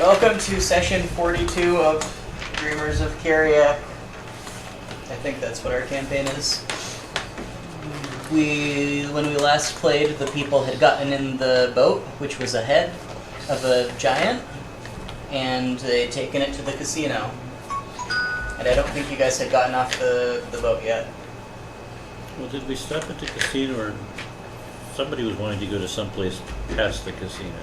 Welcome to session 42 of Dreamers of Kiriak. I think that's what our campaign is. When we last played, the people had gotten in the boat, which was ahead of a giant, and they'd taken it to the casino. And I don't think you guys had gotten off the boat yet. Well, did we stop at the casino, or somebody was wanting to go to someplace past the casino?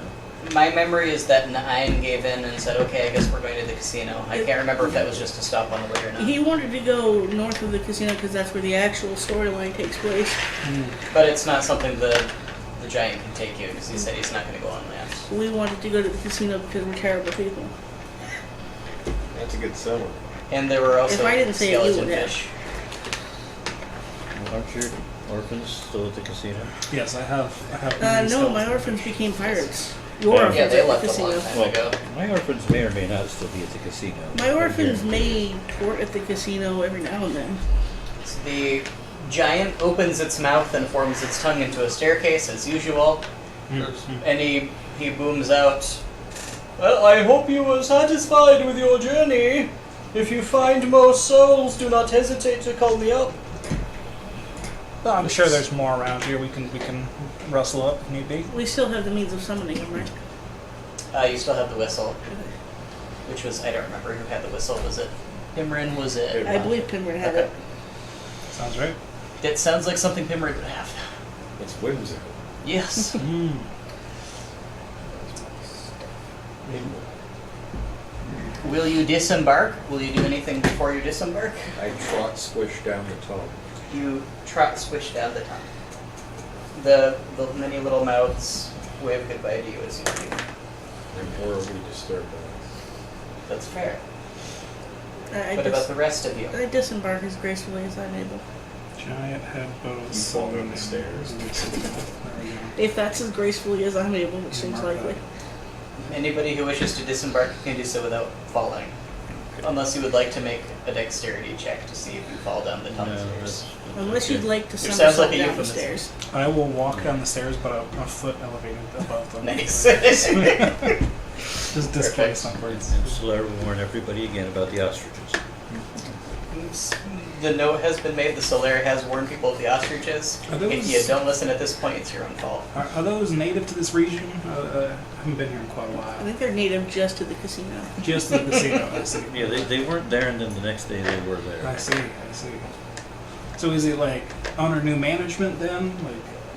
My memory is that Nine gave in and said, okay, I guess we're going to the casino. I can't remember if that was just a stop on the way or not. He wanted to go north of the casino because that's where the actual storyline takes place. But it's not something the giant can take you, because he said he's not going to go on land. We wanted to go to the casino because we're terrible people. That's a good summer. And there were also If I didn't say it, you skeleton would have. fish. Well, aren't your orphans still at the casino? Yes, I have. No, my orphans became pirates. Your Yeah, orphans Yeah, they at left the a casino. long time Well, ago. my orphans may or may not still be at the casino. My orphans may port at the casino every now and then. So the giant opens its mouth and forms its tongue into a staircase, as usual. And he booms out, "Well, I hope you were satisfied with your journey. If you find more souls, do not hesitate to call me up." Well, I'm sure there's more around here. We can rustle up if need be. We still have the means of summoning them, right? You still have the whistle, which was, I don't remember who had the whistle. Was it Pimrin? Was it? I believe Pinward had Okay. it. Sounds right. It sounds like something Pimrin would have. It's whimsical. Yes. Will you disembark? Will you do anything before you disembark? I trot squish down the tongue. You trot swish down the tongue. The many little mouths wave goodbye to you as you do. I'm horribly disturbed by That's fair. I What about the rest of you? I disembark as gracefully as I'm able. Giant head bows. You fall down the stairs. There we go. If that's as gracefully as I'm able, which seems likely. Anybody who wishes to disembark can do so without falling. Unless you would like to make a dexterity check to see if you fall down the tongue No, stairs. Unless you'd like to Which sounds somersault like a down the euphemism. stairs. I will walk down the stairs, but a foot elevated above them. Nice. Just displaced upwards. And Solaire will warn everybody again about the ostriches. The note has been made. The Solaire has warned people of the ostriches. Are those- If you don't listen at this point, it's your own fault. Are those native to this region? I haven't been here in quite a I while. think they're native just to the casino. Just the casino, I see. Yeah, they weren't there, and then the next day they were there. I see. So is it like under new management then?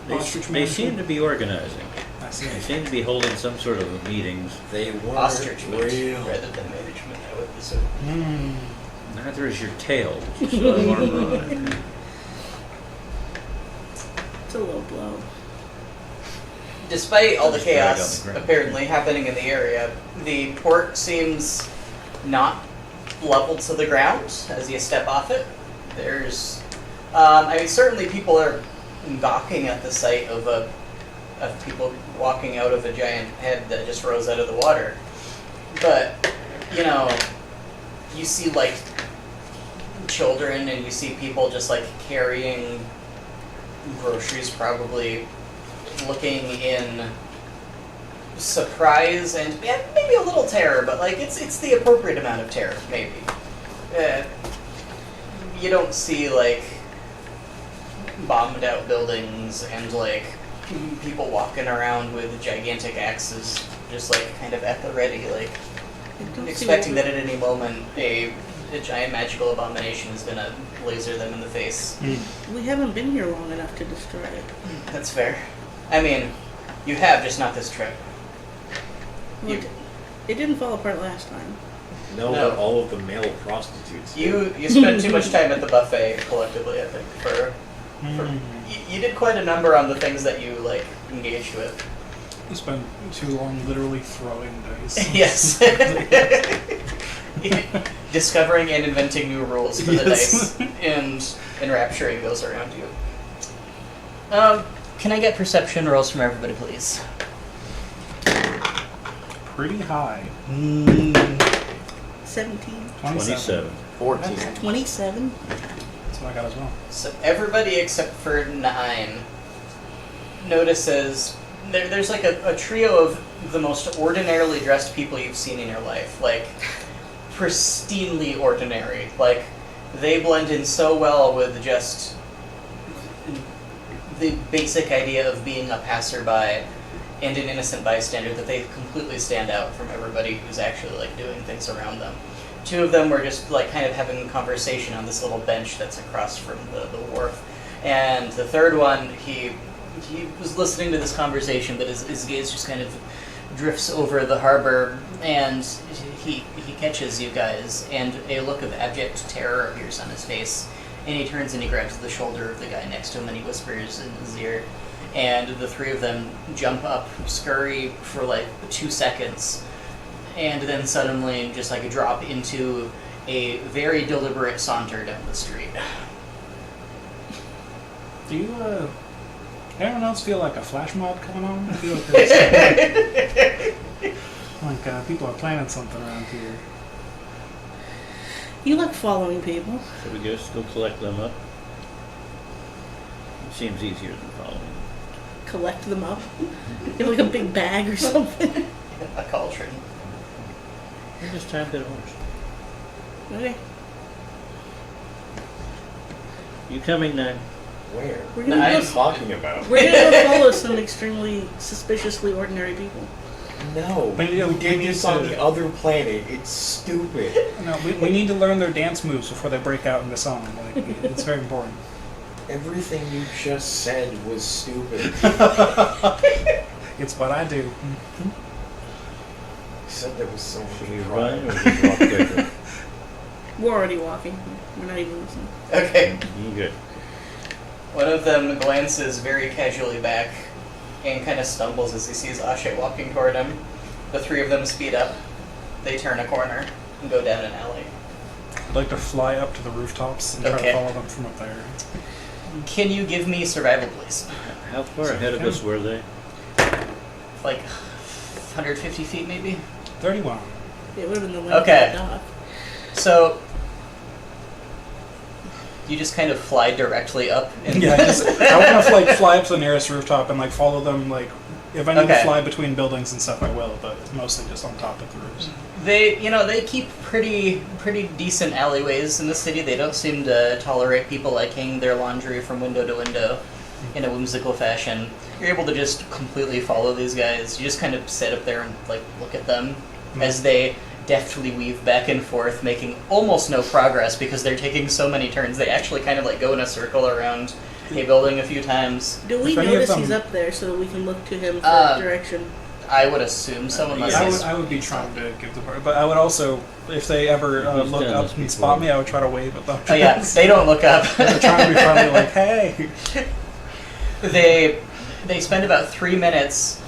Like ostrich They seem to management? be organizing. I see. They seem to be holding some sort of meetings. They weren't Ostrich meat real. rather than management, I would assume. Neither is your tail, which is a lot of armor on it. It's a low blow. Despite all the Just drag on chaos the ground. apparently happening in the area, the port seems not level to the ground as you step off it. There's, certainly people are gawking at the sight of people walking out of a giant head that just rose out of the water. But, you see like children and you see people just like carrying groceries, probably looking in surprise and maybe a little terror, but like it's the appropriate amount of terror, maybe. You don't see like bombed out buildings and like people walking around with gigantic axes, just like kind of at the ready, like I don't see expecting what- that at any moment a giant magical abomination is gonna laser them in the face. We haven't been here long enough to destroy it. That's fair. I mean, you have, just not this trip. Well, You- it didn't fall apart last time. No, No. but all of the male prostitutes. You spent too much time at the buffet collectively, I think. You did quite a number on the things that you like engaged with. You spent too long literally throwing dice. Yes. Discovering and inventing new rules for the Yes. dice and enrapturing those around you. Can I get perception rolls from everybody, please? Pretty high. 17. 27. 14. 27? That's what I got as well. So everybody except for 9 notices there's like a trio of the most ordinarily dressed people you've seen in your life. Like, pristinely ordinary. Like, they blend in so well with just the basic idea of being a passerby and an innocent bystander that they completely stand out from everybody who's actually like doing things around them. Two of them were just like kind of having a conversation on this little bench that's across from the wharf. And the third one, he was listening to this conversation, but his gaze just kind of drifts over the harbor, and he catches you guys, and a look of abject terror appears on his face, and he turns and he grabs the shoulder of the guy next to him, and he whispers in his ear, and the three of them jump up, scurry for like 2 seconds, and then suddenly just like drop into a very deliberate saunter down the street. Do you, anyone else feel like a flash mob coming on? I feel like there's like people are planning something around here. You like following people. So we just go collect them up. It seems easier than following. Collect them up. You have like a big bag or something. A cauldron. We're just time to the horse. Okay. You coming now? Where? We're What gonna are go. you Talking about? We're gonna go follow some extremely suspiciously ordinary people. No. But, yeah, we we did need this on to- the other planet. It's stupid. No, we need to learn their dance moves before they break out into song. Like, it's very important. Everything you just said was stupid. It's what I do. You said there was so Should we much run or pride. just walk quicker? We're already walking. We're not even listening. Okay. You good. One of them glances very casually back and kind of stumbles as he sees Ashe walking toward him. The three of them speed up. They turn a corner and go down an alley. I'd like to fly up to the rooftops and try Okay. to follow them from up there. Can you give me survival, please? How far ahead of us were they? Like 150 feet, maybe? 31. It would have been the length Okay. of the dock. So you just kind of fly directly up. And Yeah, I want to like fly up to the nearest rooftop and like follow them. Like, if I need Okay. to fly between buildings and stuff, I will. But it's mostly just on top of the roofs. They keep pretty decent alleyways in the city. They don't seem to tolerate people like hanging their laundry from window to window in a whimsical fashion. You're able to just completely follow these guys. You just kind of sit up there and like look at them as they deftly weave back and forth, making almost no progress because they're taking so many turns. They actually kind of like go in a circle around a building a few times. Do we If any of notice them- he's up there so that we can look to him for direction? I would assume so, unless Yeah. he's... I would be trying to give the part, but I would also, if they ever He's look done up this and spot before. me, I would try to wave at them. Oh yeah, they don't look up. They're trying to be friendly, like, hey. They spend about 3 minutes.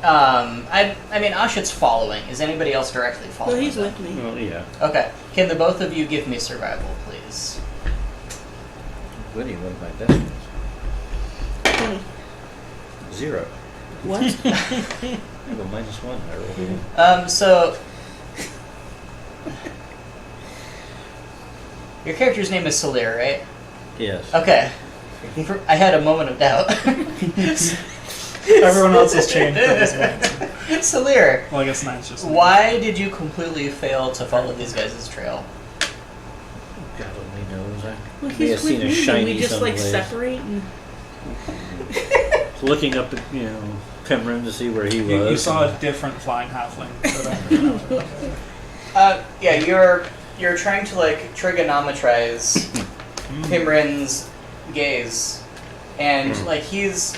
I mean, Ashit's following. Is anybody else directly following? Well, he's them? with me. Well, yeah. Okay. Can the both of you give me survival, please? Winnie, one of my best ones. 20. 0. What? I have a -1. I rolled. So your character's name is Salir, right? Yes. Okay. I had a moment of doubt. Everyone else has changed from this one. Salir, Well, I guess 9's just... why did you completely fail to follow these guys' trail? God only knows. I Well, may he's have seen with a me. shiny We just like someplace. separate and Looking up at, Pemron to see where he was. You saw a different flying halfling. Yeah, you're trying to like trigonometrize Pimrin's gaze, and like he's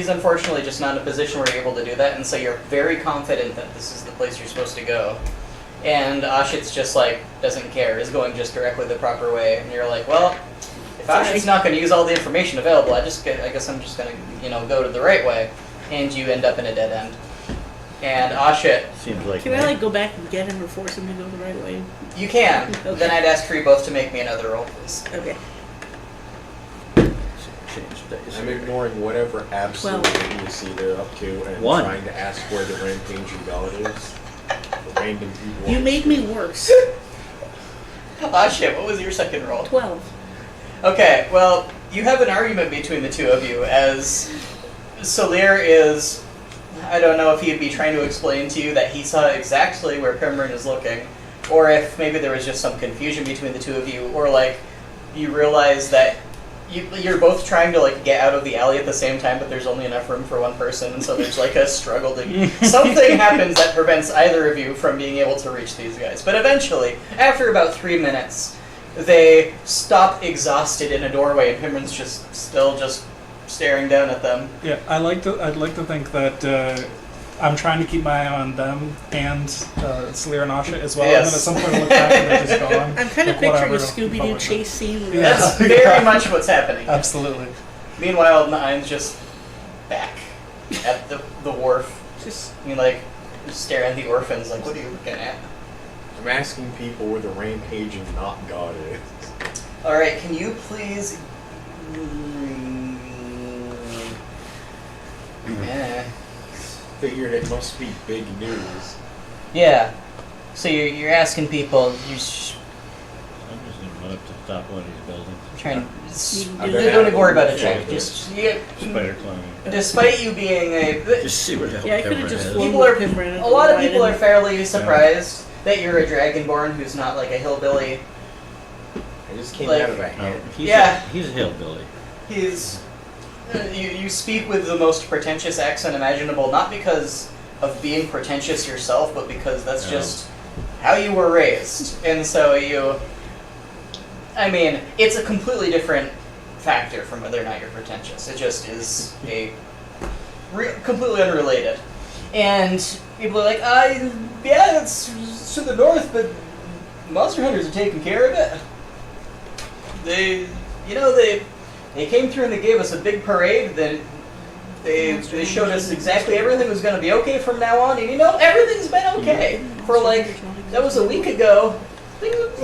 unfortunately just not in a position where you're able to do that, and so you're very confident that this is the place you're supposed to go. And Ashit's just like doesn't care, is going just directly the proper way, and you're like, well, if Ashit's not going to use all the information available, I guess I'm just going to go to the right way, and you end up in a dead end. And Ashit, Seems like can I like go back and get him or force him to go the right way? you can. Okay. Then I'd ask for you both to make me another roll, please. Okay. change days. I'm ignoring whatever absolute 12. idiocy they're up to and 1. trying to ask where the rampaging god is. The random people. You on the made me street. worse. Ashit, what was your second roll? 12. Okay, well, you have an argument between the two of you as Solir is, I don't know if he'd be trying to explain to you that he saw exactly where Pimrin is looking, or if maybe there was just some confusion between the two of you, or like you realize that you're both trying to like get out of the alley at the same time, but there's only enough room for one person, and so there's like a struggle to... Something happens that prevents either of you from being able to reach these guys. But eventually, after about 3 minutes, they stop exhausted in a doorway, and Pimrin's still staring down at them. Yeah, I'd like to think that I'm trying to keep my eye on them and Salir and Asha as well. Yes. And then at some point I look back and they're just gone. I'm kind of Like, picturing a whatever. Scooby-Doo chase scene. With Yeah. That's very much what's happening. Absolutely. Meanwhile, Nine's just back at the wharf. Just Like, staring at the orphans, like, what are you looking at? I'm asking people where the rampaging not god is. Alright, can you please... Yeah. Figured it must be big news. Yeah. So you're asking people, I'm just gonna run up to the top of one of these buildings. trying... I've Don't been even worry about a Yeah, check. Just... Spider climbing. Despite you being a... Just see what the hell yeah, I could Pimrin have just has. flown People are... with Pimrin. A lot of people are fairly surprised that you're a dragonborn who's not like a hillbilly. I just came Like- out of a Oh, head. he's a hillbilly. He's... You speak with the most pretentious accent imaginable, not because of being pretentious yourself, but because that's No. just how you were raised. And so you... I mean, it's a completely different factor from whether or not you're pretentious. It just is completely unrelated. And people are like, yeah, it's to the north, but monster hunters are taking care of it. They came through and they gave us a big parade. Then they showed us exactly everything was going to be okay from now on. And everything's been okay for like, that was a week ago. Things have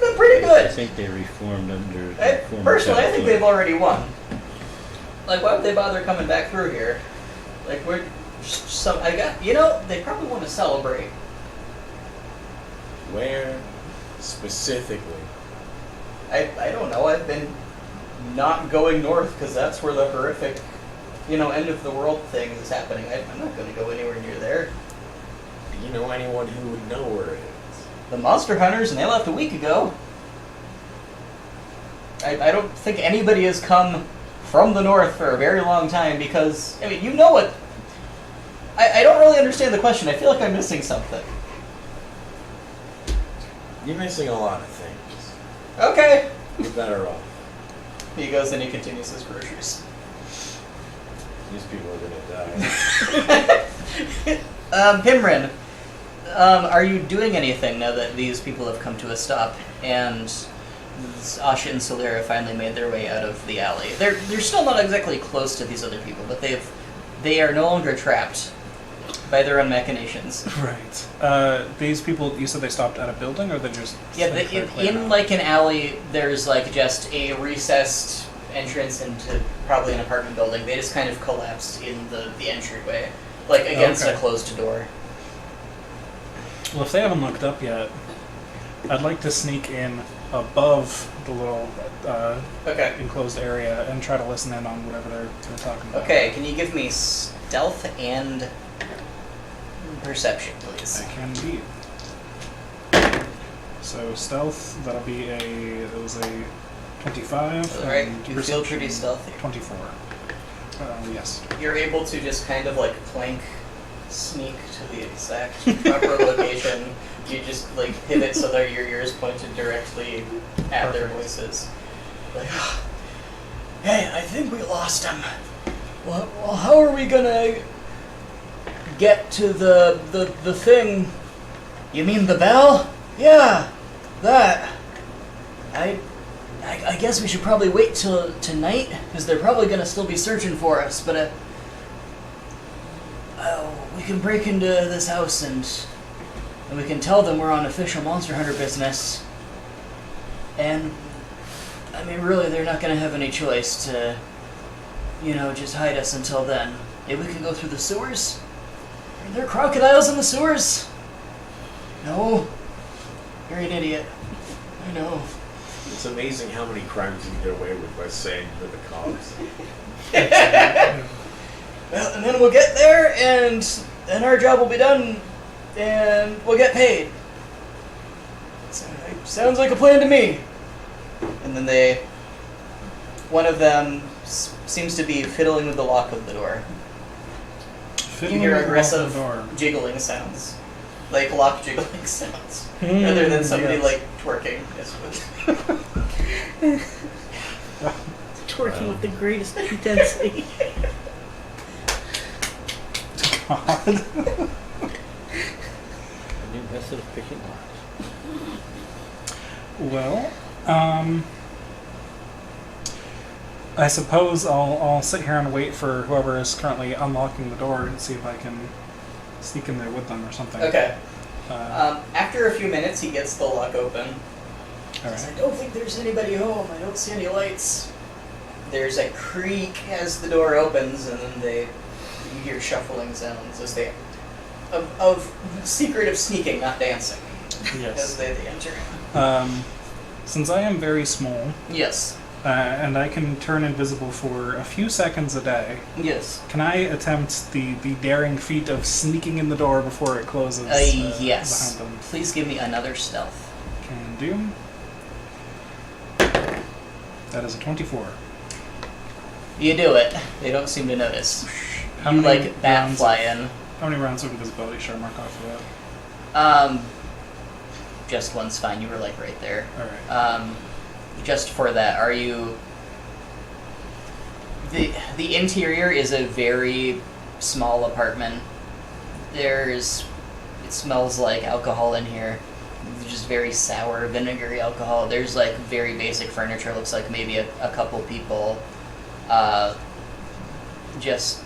been pretty I good. think they reformed under. Personally, I think they've already won. Like, why would they bother coming back through here? Like, they probably want to celebrate. Where specifically? I don't know. I've been not going north because that's where the horrific, end of the world thing is happening. I'm not going to go anywhere near there. Do you know anyone who would know where it is? The monster hunters, and they left a week ago. I don't think anybody has come from the north for a very long time because, you know what? I don't really understand the question. I feel like I'm missing something. You're missing a lot of things. Okay. You're better off. He goes and he continues his groceries. These people are gonna die. Pimrin, are you doing anything now that these people have come to a stop and Asha and Solir have finally made their way out of the alley? They're still not exactly close to these other people, but they are no longer trapped by their own machinations. Right. These people, you said they stopped at a building, or they just... Yeah, like, they're clear in now? like an alley, there's like just a recessed entrance into probably an apartment building. They just kind of collapsed in the entryway, like against Okay. a closed door. Well, if they haven't looked up yet, I'd like to sneak in above the little Okay. enclosed area and try to listen in on whatever they're talking about. Okay, can you give me stealth and perception, please? I can indeed. So stealth, that'll be it was a 25. Alright, and you feel perception, pretty stealthy. 24. Yes. You're able to just kind of like sneak to the exact proper location. You just like pivot so that your ears pointed directly at their voices. Like, hey, I think we lost him. Well, how are we gonna get to the thing? You mean the bell? Yeah, that. I guess we should probably wait till tonight, because they're probably gonna still be searching for us, but we can break into this house and we can tell them we're on official Monster Hunter business. And, really, they're not gonna have any choice to, just hide us until then. Maybe we can go through the sewers? Are there crocodiles in the sewers? No? You're an idiot. I know. It's amazing how many crimes you can get away with by saying to the cops. Well, and then we'll get there, and then our job will be done, and we'll get paid. Sounds like a plan to me. And then one of them seems to be fiddling with the lock of the door. You hear aggressive jiggling sounds, like lock jiggling sounds, rather than somebody like twerking. Twerking with the greatest intensity. God. A new method of picking locks. Well, I suppose I'll sit here and wait for whoever is currently unlocking the door and see if I can sneak in there with them or something. Okay. After a few minutes, he gets the lock open. All Says, right. I don't think there's anybody home. I don't see any lights. There's a creak as the door opens, and then you hear shuffling sounds as they of secretive sneaking, not dancing, as Yes. they enter. Since I am very small, Yes. and I can turn invisible for a few seconds a day, Yes. can I attempt the daring feat of sneaking in the door before it closes Yes. behind them? Please give me another stealth. Can do. That is a 24. You do it. They don't seem to notice. How You many like bat rounds fly in. How many rounds of invisibility should I mark off for that? Just one's fine. You were like right there. Alright. Just for that, are you? The interior is a very small apartment. It smells like alcohol in here. Just very sour, vinegary alcohol. There's like very basic furniture. Looks like maybe a couple people just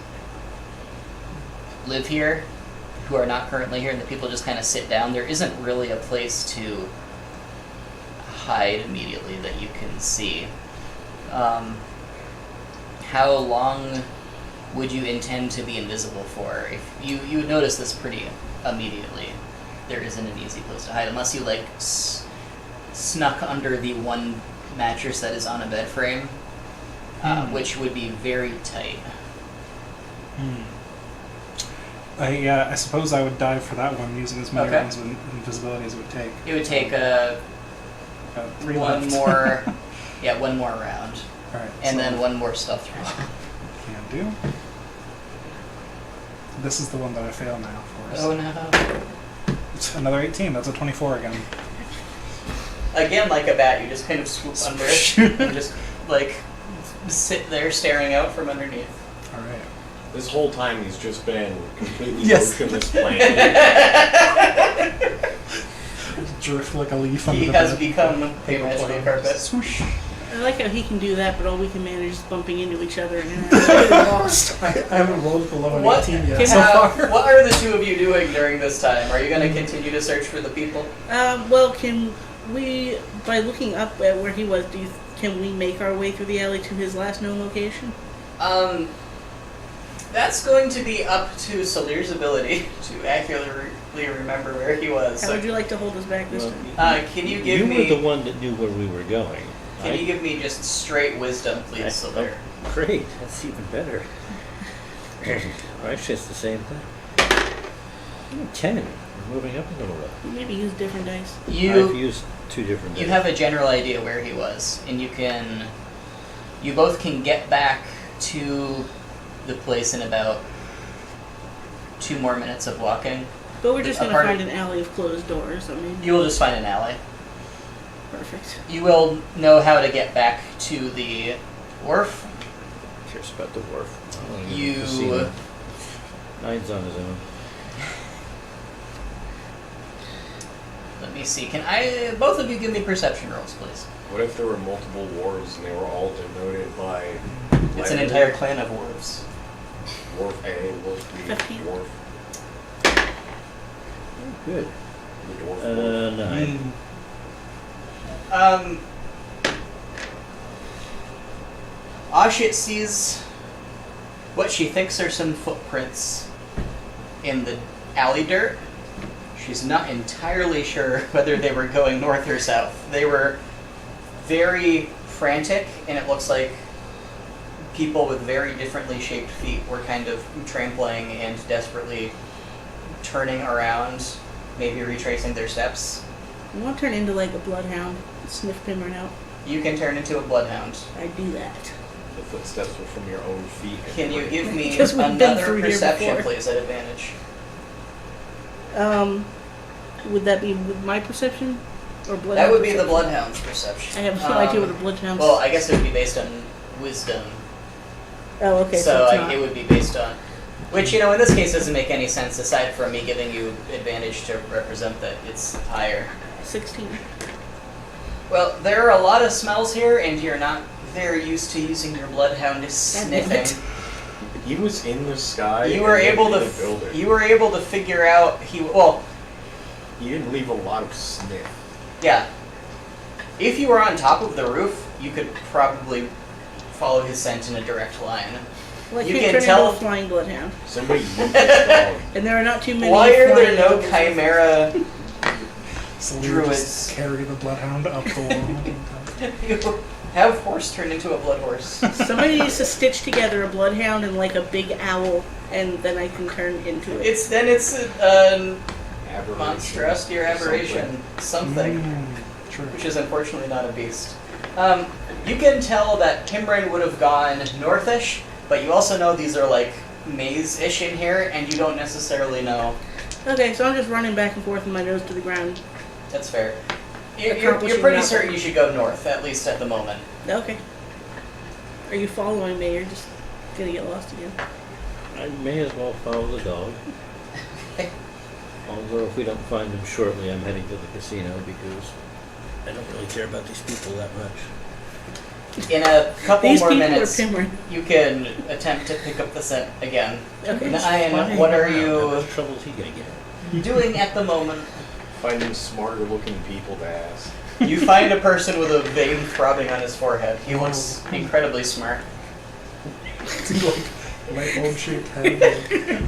live here who are not currently here, and the people just kind of sit down. There isn't really a place to hide immediately that you can see. How long would you intend to be invisible for? If you would notice this pretty immediately. There isn't an easy place to hide unless you like snuck under the one mattress that is on a bed frame, which would be very tight. I suppose I would dive for that one using as many Okay. rounds of invisibility as it would take. It would take Three one left. more, one more round, Alright. and so then one more stealth roll. Can do. This is the one that I fail now, of course. Oh no! It's another 18. That's a 24 again. Again, like a bat, you just kind of swoop under it and just like sit there staring out from underneath. Alright. This whole time he's just been completely Yes. motionless playing. Drift like a leaf under He the has bed. become a Paper magical plane. carpet. Swoosh. I like how he can do that, but all we can manage is bumping into each other and getting lost. I haven't rolled below an What, 18 yet Can so far. what are the two of you doing during this time? Are you going to continue to search for the people? Well, can we, by looking up at where he was, can we make our way through the alley to his last known location? That's going to be up to Salir's ability to accurately remember where he was. How So, would you like to hold us back this Well, time? can you You give were me? the one that knew where we were going. Can you give me just straight wisdom, please, Salir? Oh, great, that's even better. Or actually, it's the same thing. 10. We're moving up a little bit. Maybe use different dice. I've You used 2 different. you days. have a general idea where he was, and you both can get back to the place in about 2 more minutes of walking. But we're just A going to part find of- an alley of closed doors. I mean, You will just find an alley. perfect. You will know how to get back to the wharf. Cares about the wharf. You- Nine's on his own. Let me see. Can both of you give me perception rolls, please? What if there were multiple wharves and they were all denoted by It's an letter? entire clan of wharves. Wharf A, Wharf B, 15. Wharf Good. the Dwarf Wharf. 9. Ashit sees what she thinks are some footprints in the alley dirt. She's not entirely sure whether they were going north or south. They were very frantic, and it looks like people with very differently shaped feet were kind of trampling and desperately turning around, maybe retracing their steps. I want to turn into like a bloodhound, sniff Pimran out. You can turn into a bloodhound. I do that. The footsteps were from your own feet. Can you give me Because we've been another through here perception, before. please, at advantage? Would that be with my perception? Or bloodhound That would be the perception? bloodhound's perception. I have no idea what a bloodhound Well, I guess it would be based on wisdom. Oh, okay, so it's I, not. it would be based on, which in this case doesn't make any sense aside from me giving you advantage to represent that it's higher. 16. Well, there are a lot of smells here, and you're not very used to using your bloodhound damn sniffing. it. He was in the sky. You were and able in to the building. you were able to figure out he didn't leave a lot of sniff. yeah. If you were on top of the roof, you could probably follow his scent in a direct line. Well, I You can't can turn tell- into a flying bloodhound. Somebody used this dog. And there are not too many. Why are there flying no animals. chimera So we Druids. just carry the bloodhound up the wall. you have horse turned into a blood horse? Somebody needs to stitch together a bloodhound and like a big owl, and then I can turn into it. It's an Aberration. monstrosity or aberration, something, True. which is unfortunately not a beast. You can tell that Pimran would have gone northish, but you also know these are like maze-ish in here, and you don't necessarily know. Okay, so I'm just running back and forth with my nose to the ground. That's fair. You're Accomplishing pretty nothing. certain you should go north, at least at the moment. Okay. Are you following me? You're just gonna get lost again. I may as well follow the dog. Although if we don't find him shortly, I'm heading to the casino because I don't really care about these people that much. In a couple These more people minutes, are Pimran. you can attempt to pick up the scent again. Okay. Nyan, what are How you much trouble is he gonna get? doing at the moment? Finding smarter looking people to ask. You find a person with a vein throbbing on his forehead. He looks incredibly smart. Light bulb shaped head.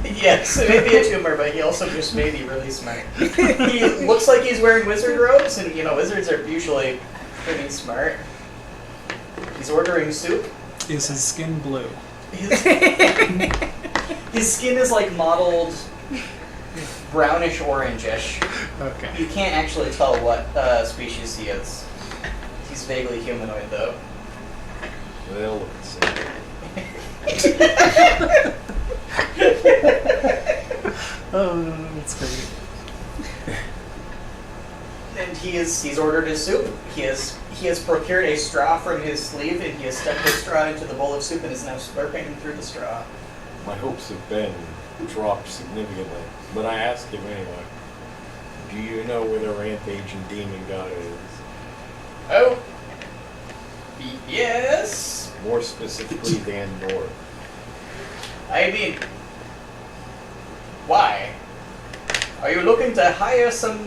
Yes, it may be a tumor, but he also just may be really smart. He looks like he's wearing wizard robes, and wizards are usually pretty smart. He's ordering soup. Is his skin blue? His, his skin is like mottled brownish orangish. Okay. You can't actually tell what species he is. He's vaguely humanoid, though. They'll look the same. Oh, that's great. And he's ordered his soup. He has procured a straw from his sleeve, and he has stuck the straw into the bowl of soup and is now slurping through the straw. My hopes have been dropped significantly, but I asked him anyway. Do you know where the rampaging demon god is? Oh, yes. More specifically, than north. I mean, why? Are you looking to hire some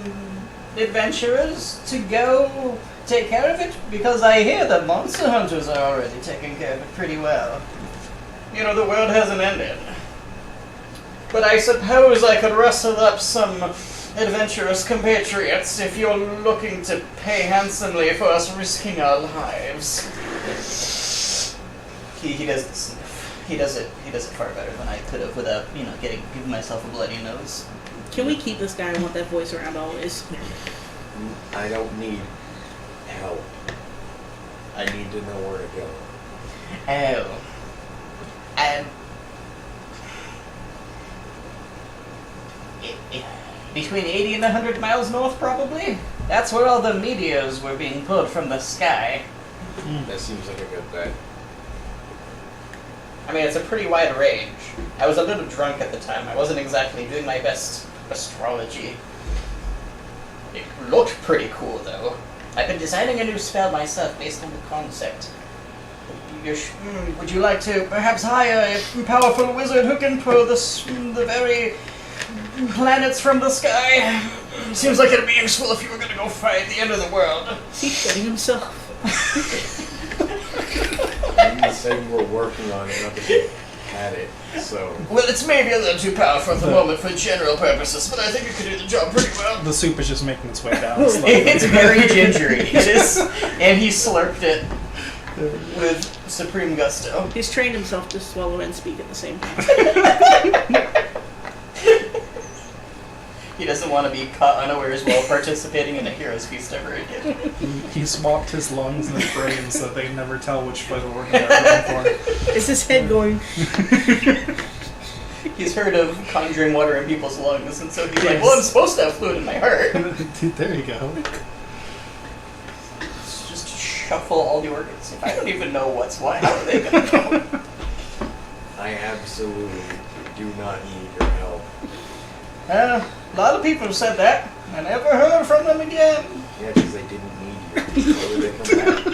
adventurers to go take care of it? Because I hear the monster hunters are already taking care of it pretty well. The world hasn't ended. But I suppose I could rustle up some adventurous compatriots if you're looking to pay handsomely for us risking our lives. He does the sniff. He does it far better than I could have without, giving myself a bloody nose. Can we keep this guy? I want that voice around always. I don't need help. I need to know where to go. Oh. Between 80 and 100 miles north, probably? That's where all the meteors were being pulled from the sky. That seems like a good bet. I mean, it's a pretty wide range. I was a little drunk at the time. I wasn't exactly doing my best astrology. It looked pretty cool, though. I've been designing a new spell myself based on the concept. Would you like to perhaps hire a powerful wizard who can pull the very planets from the sky? Seems like it'd be useful if you were going to go fight the end of the world. He's shitting himself. You said we're working on another thing. had it, so... Well, it's maybe a little too powerful at the moment for general purposes, but I think it could do the job pretty well. The soup is just making its way down slowly. It's very gingery. It is, and he slurped it with supreme gusto. He's trained himself to swallow and speak at the same time. He doesn't want to be caught unawares while participating in a hero's feast ever again. He swapped his lungs and his brain so they never tell which vital organ they're going for. Is his head going? He's heard of conjuring water in people's lungs, and so he's like, well, I'm supposed to have fluid in my heart. There you go. Just shuffle all the organs. If I don't even know what's what, how are they going to know? I absolutely do not need your help. A lot of people have said that. I never heard from them again. Yeah, because they didn't need you. Why would they come back?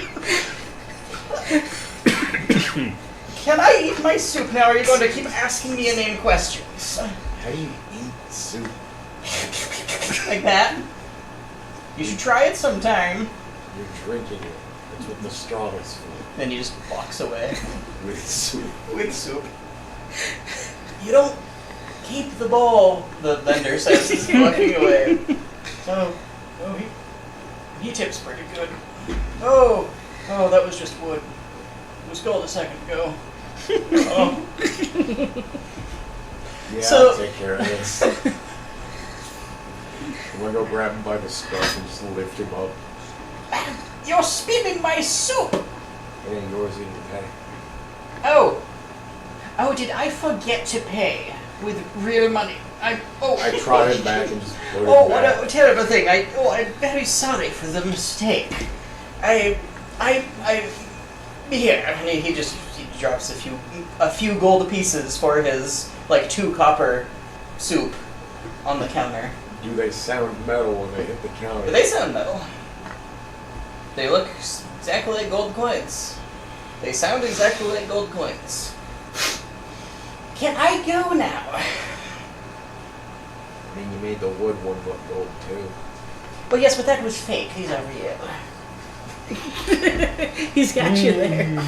Can I eat my soup now, or are you going to keep asking me inane questions? How do you eat soup? Like that? You should try it sometime. You're drinking it. That's what the straw is for. Then he just walks away With soup. with soup. You don't keep the bowl, the vendor says, he's walking away. Oh, he tips pretty good. Oh, that was just wood. It was gold a second ago. Oh. Yeah, So- I'll take care of this. I'm gonna go grab him by the scarf and just lift him up. You're spilling my soup! And yours in your pay. Oh, did I forget to pay with real money? I trotted back and just put it Oh, back. what a terrible thing. I'm very sorry for the mistake. Here, and he drops a few gold pieces for his, 2 copper soup on the counter. Do they sound metal when they hit the counter? But they sound metal. They look exactly like gold coins. They sound exactly like gold coins. Can I go now? I mean, you made the wood one look gold, too. Well, yes, but that was fake. These are real. He's got you there.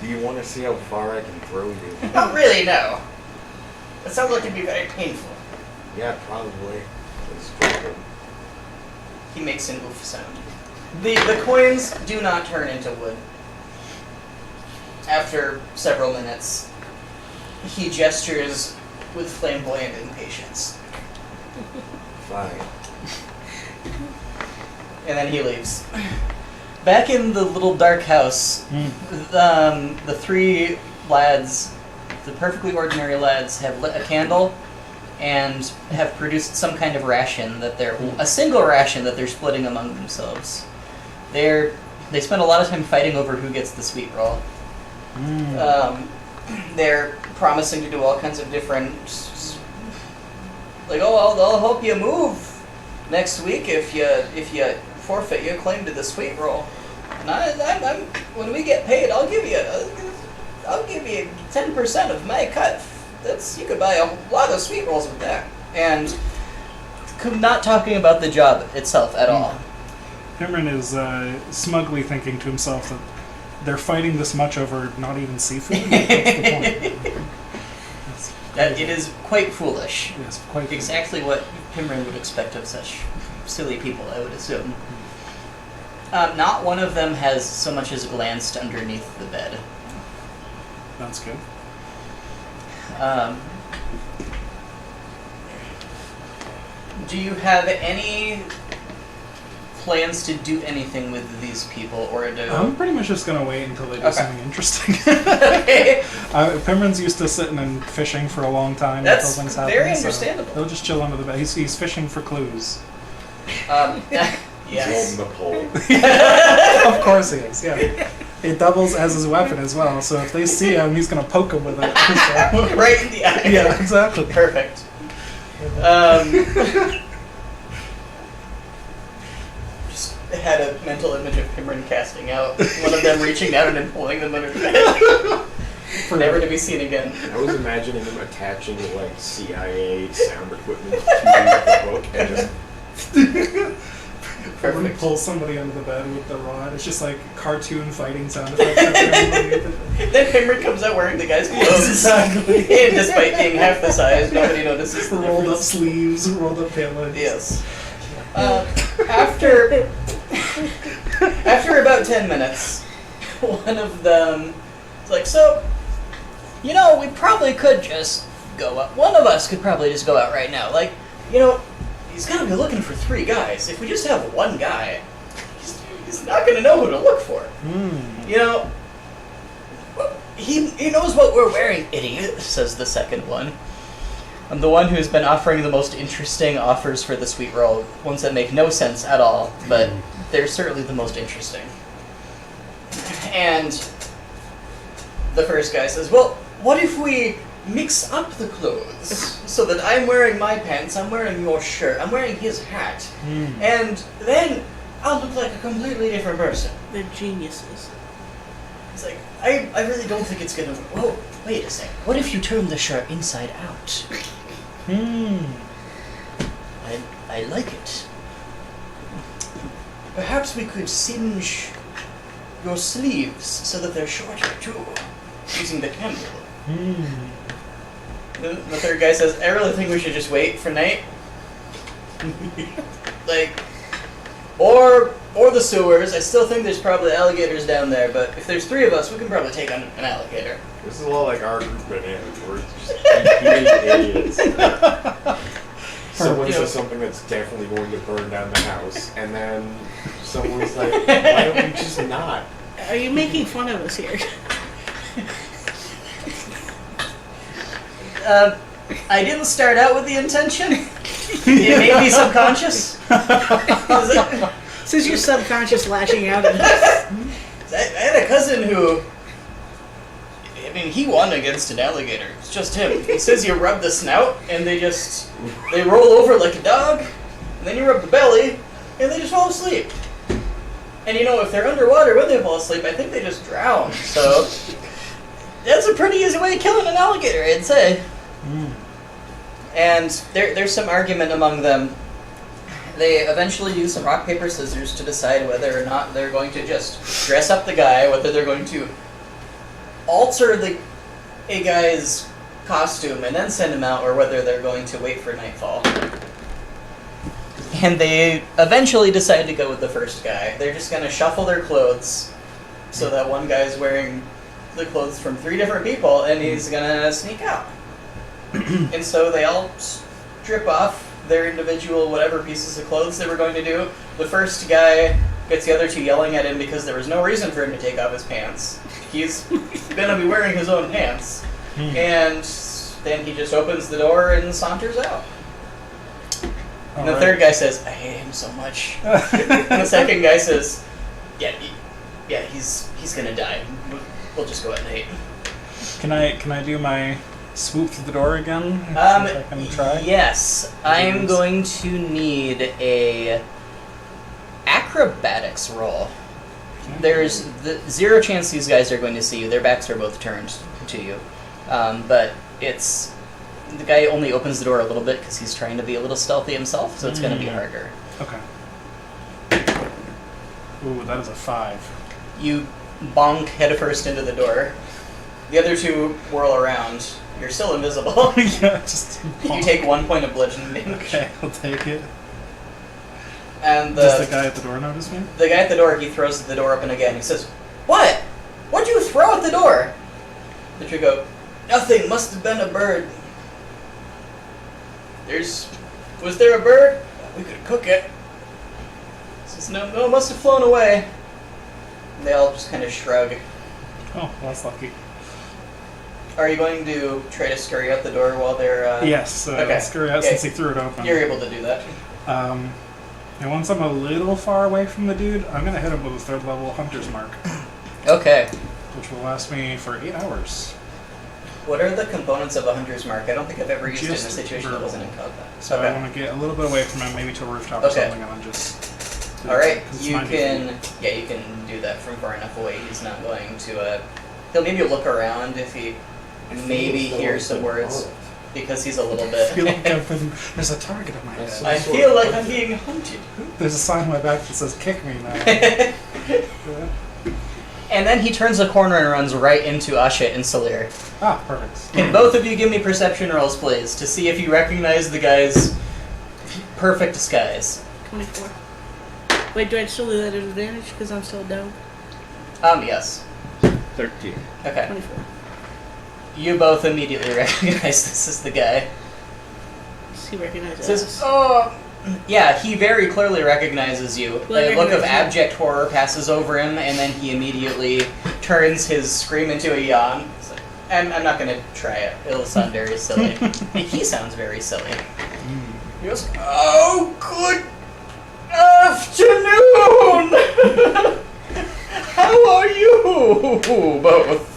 Do you want to see how far I can throw you? Not really, no. That sounds like it'd be very painful. Yeah, probably. Let's drop him. He makes an oof sound. The coins do not turn into wood. After several minutes, he gestures with flamboyant impatience. Fine. And then he leaves. Back in the little dark house, the 3 lads, the perfectly ordinary lads, have lit a candle and have produced some kind of ration a single ration that they're splitting among themselves. They spend a lot of time fighting over who gets the sweet roll. They're promising to do all kinds of different, I'll help you move next week if you forfeit your claim to the sweet roll. And I'm when we get paid, I'll give you 10% of my cut. You could buy a lot of sweet rolls with that. And not talking about the job itself at all. Cameron is smugly thinking to himself that they're fighting this much over not even seafood. What's the point? That it is quite foolish. Yes, quite Exactly what Pimrin would expect of such silly people, I would assume. Not one of them has so much as glanced underneath the bed. That's good. Do you have any plans to do anything with these people, or do... I'm pretty much just gonna wait until they do Okay. something interesting. Okay. Pimrin's used to sitting and fishing for a long time That's until things happen. very so understandable. he'll just chill under the bed. He's fishing for clues. He's Yes. holding the pole. Of course he is, yeah. It doubles as his weapon as well, so if they see him, he's gonna poke him with it. So- Right in the eye. Yeah, exactly. Perfect. Just had a mental image of Pimrin casting out, one of them reaching down and pulling them under the bed. Never to be seen again. I was imagining him attaching CIA sound equipment to the book and just Someone Perfect. pulls somebody under the bed with the rod. It's just like cartoon fighting sound effects. That's underneath it. Then Henry comes out wearing the guy's clothes. Exactly. And despite being half the size, nobody notices the Rolled up difference. sleeves, rolled up pants. Yes. After about 10 minutes, one of them is like, so, you know, we probably could just go out. One of us could probably just go out right now. Like, you know, he's gonna be looking for 3 guys. If we just have one guy, he's not gonna know who to look for. You know, he knows what we're wearing, idiot, says the second one. I'm the one who's been offering the most interesting offers for the sweet roll, ones that make no sense at all, but they're certainly the most interesting. And the first guy says, well, what if we mix up the clothes so that I'm wearing my pants, I'm wearing your shirt, I'm wearing his hat, and then I'll look like a completely different person. They're geniuses. It's like, I really don't think it's gonna. Whoa, wait a sec. What if you turn the shirt inside out? I like it. Perhaps we could singe your sleeves so that they're shorter too, using the candle. The third guy says, I really think we should just wait for night. Like, or the sewers. I still think there's probably alligators down there, but if there's 3 of us, we can probably take on an alligator. This is a lot like our group bananas, where it's just complete idiots. Someone says something that's definitely going to burn down the house, and then someone's like, why don't we just not? Are you making fun of us here? I didn't start out with the intention. It may be subconscious. This is your subconscious lashing out at us. I had a cousin who, I mean, he won against an alligator. It's just him. He says you rub the snout, and they roll over like a dog, and then you rub the belly, and they just fall asleep. And you know, if they're underwater when they fall asleep, I think they just drown. So that's a pretty easy way of killing an alligator, I'd say. And there's some argument among them. They eventually use some rock, paper, scissors to decide whether or not they're going to just dress up the guy, whether they're going to alter a guy's costume and then send him out, or whether they're going to wait for nightfall. And they eventually decide to go with the first guy. They're just going to shuffle their clothes so that one guy's wearing the clothes from 3 different people, and he's going to sneak out. And so they all strip off their individual whatever pieces of clothes they were going to do. The first guy gets the other 2 yelling at him because there was no reason for him to take off his pants. He's going to be wearing his own pants. And then he just opens the door and saunters out. And the third guy says, I hate him so much. And the second guy says, yeah, he's going to die. We'll just go at night. Can I do my swoop through the door again? If I can try? Yes, I'm going to need a acrobatics roll. There's 0 chance these guys are going to see you. Their backs are both turned to you. But it's the guy only opens the door a little bit because he's trying to be a little stealthy himself, so it's going to be harder. Okay. Ooh, that is a 5. You bonk headfirst into the door. The other 2 whirl around. You're still invisible. Yeah, just. You take 1 point of bludgeoning damage. Okay, I'll take it. And Does the guy at the door notice me? The guy at the door, he throws the door open again. He says, "What? What'd you throw at the door?" The two go, "Nothing. Must have been a bird." Was there a bird? We could cook it. He says, No, must have flown away. And they all just kind of shrug. Oh, well, that's lucky. Are you going to try to scurry out the door while they're... Yes, okay. scurry out since he threw it open. You're able to do that. And once I'm a little far away from the dude, I'm going to hit him with a 3rd level Hunter's Mark. Okay. Which will last me for 8 hours. What are the components of a hunter's mark? I don't think I've ever used it in a Just situation that verbal. wasn't in combat. So Okay. I want to get a little bit away from him, maybe to a rooftop or Okay. something, and then just... All right, 'cause it's you 90 can. feet. Yeah, you can do that from far enough away. He's not going to. He'll maybe look around if he maybe hears some words. because he's a little I feel like bit. there's a target on my head. I feel like I'm being hunted. There's a sign on my back that says "Kick me now." Yeah. And then he turns the corner and runs right into Asha and Salir. Ah, perfect. Can both of you give me perception rolls, please, to see if you recognize the guy's perfect disguise? 24. Wait, do I still do that at advantage because I'm still down? Yes. 13. Okay. 24. You both immediately recognize this is the guy. Does he recognize Says, us? oh, yeah, he very clearly recognizes you. Well, I A look of recognize him. abject horror passes over him, and then he immediately turns his scream into a yawn. He's like, I'm not going to try it. It'll sound very silly. He sounds very silly. He goes, oh, good afternoon! How are you both?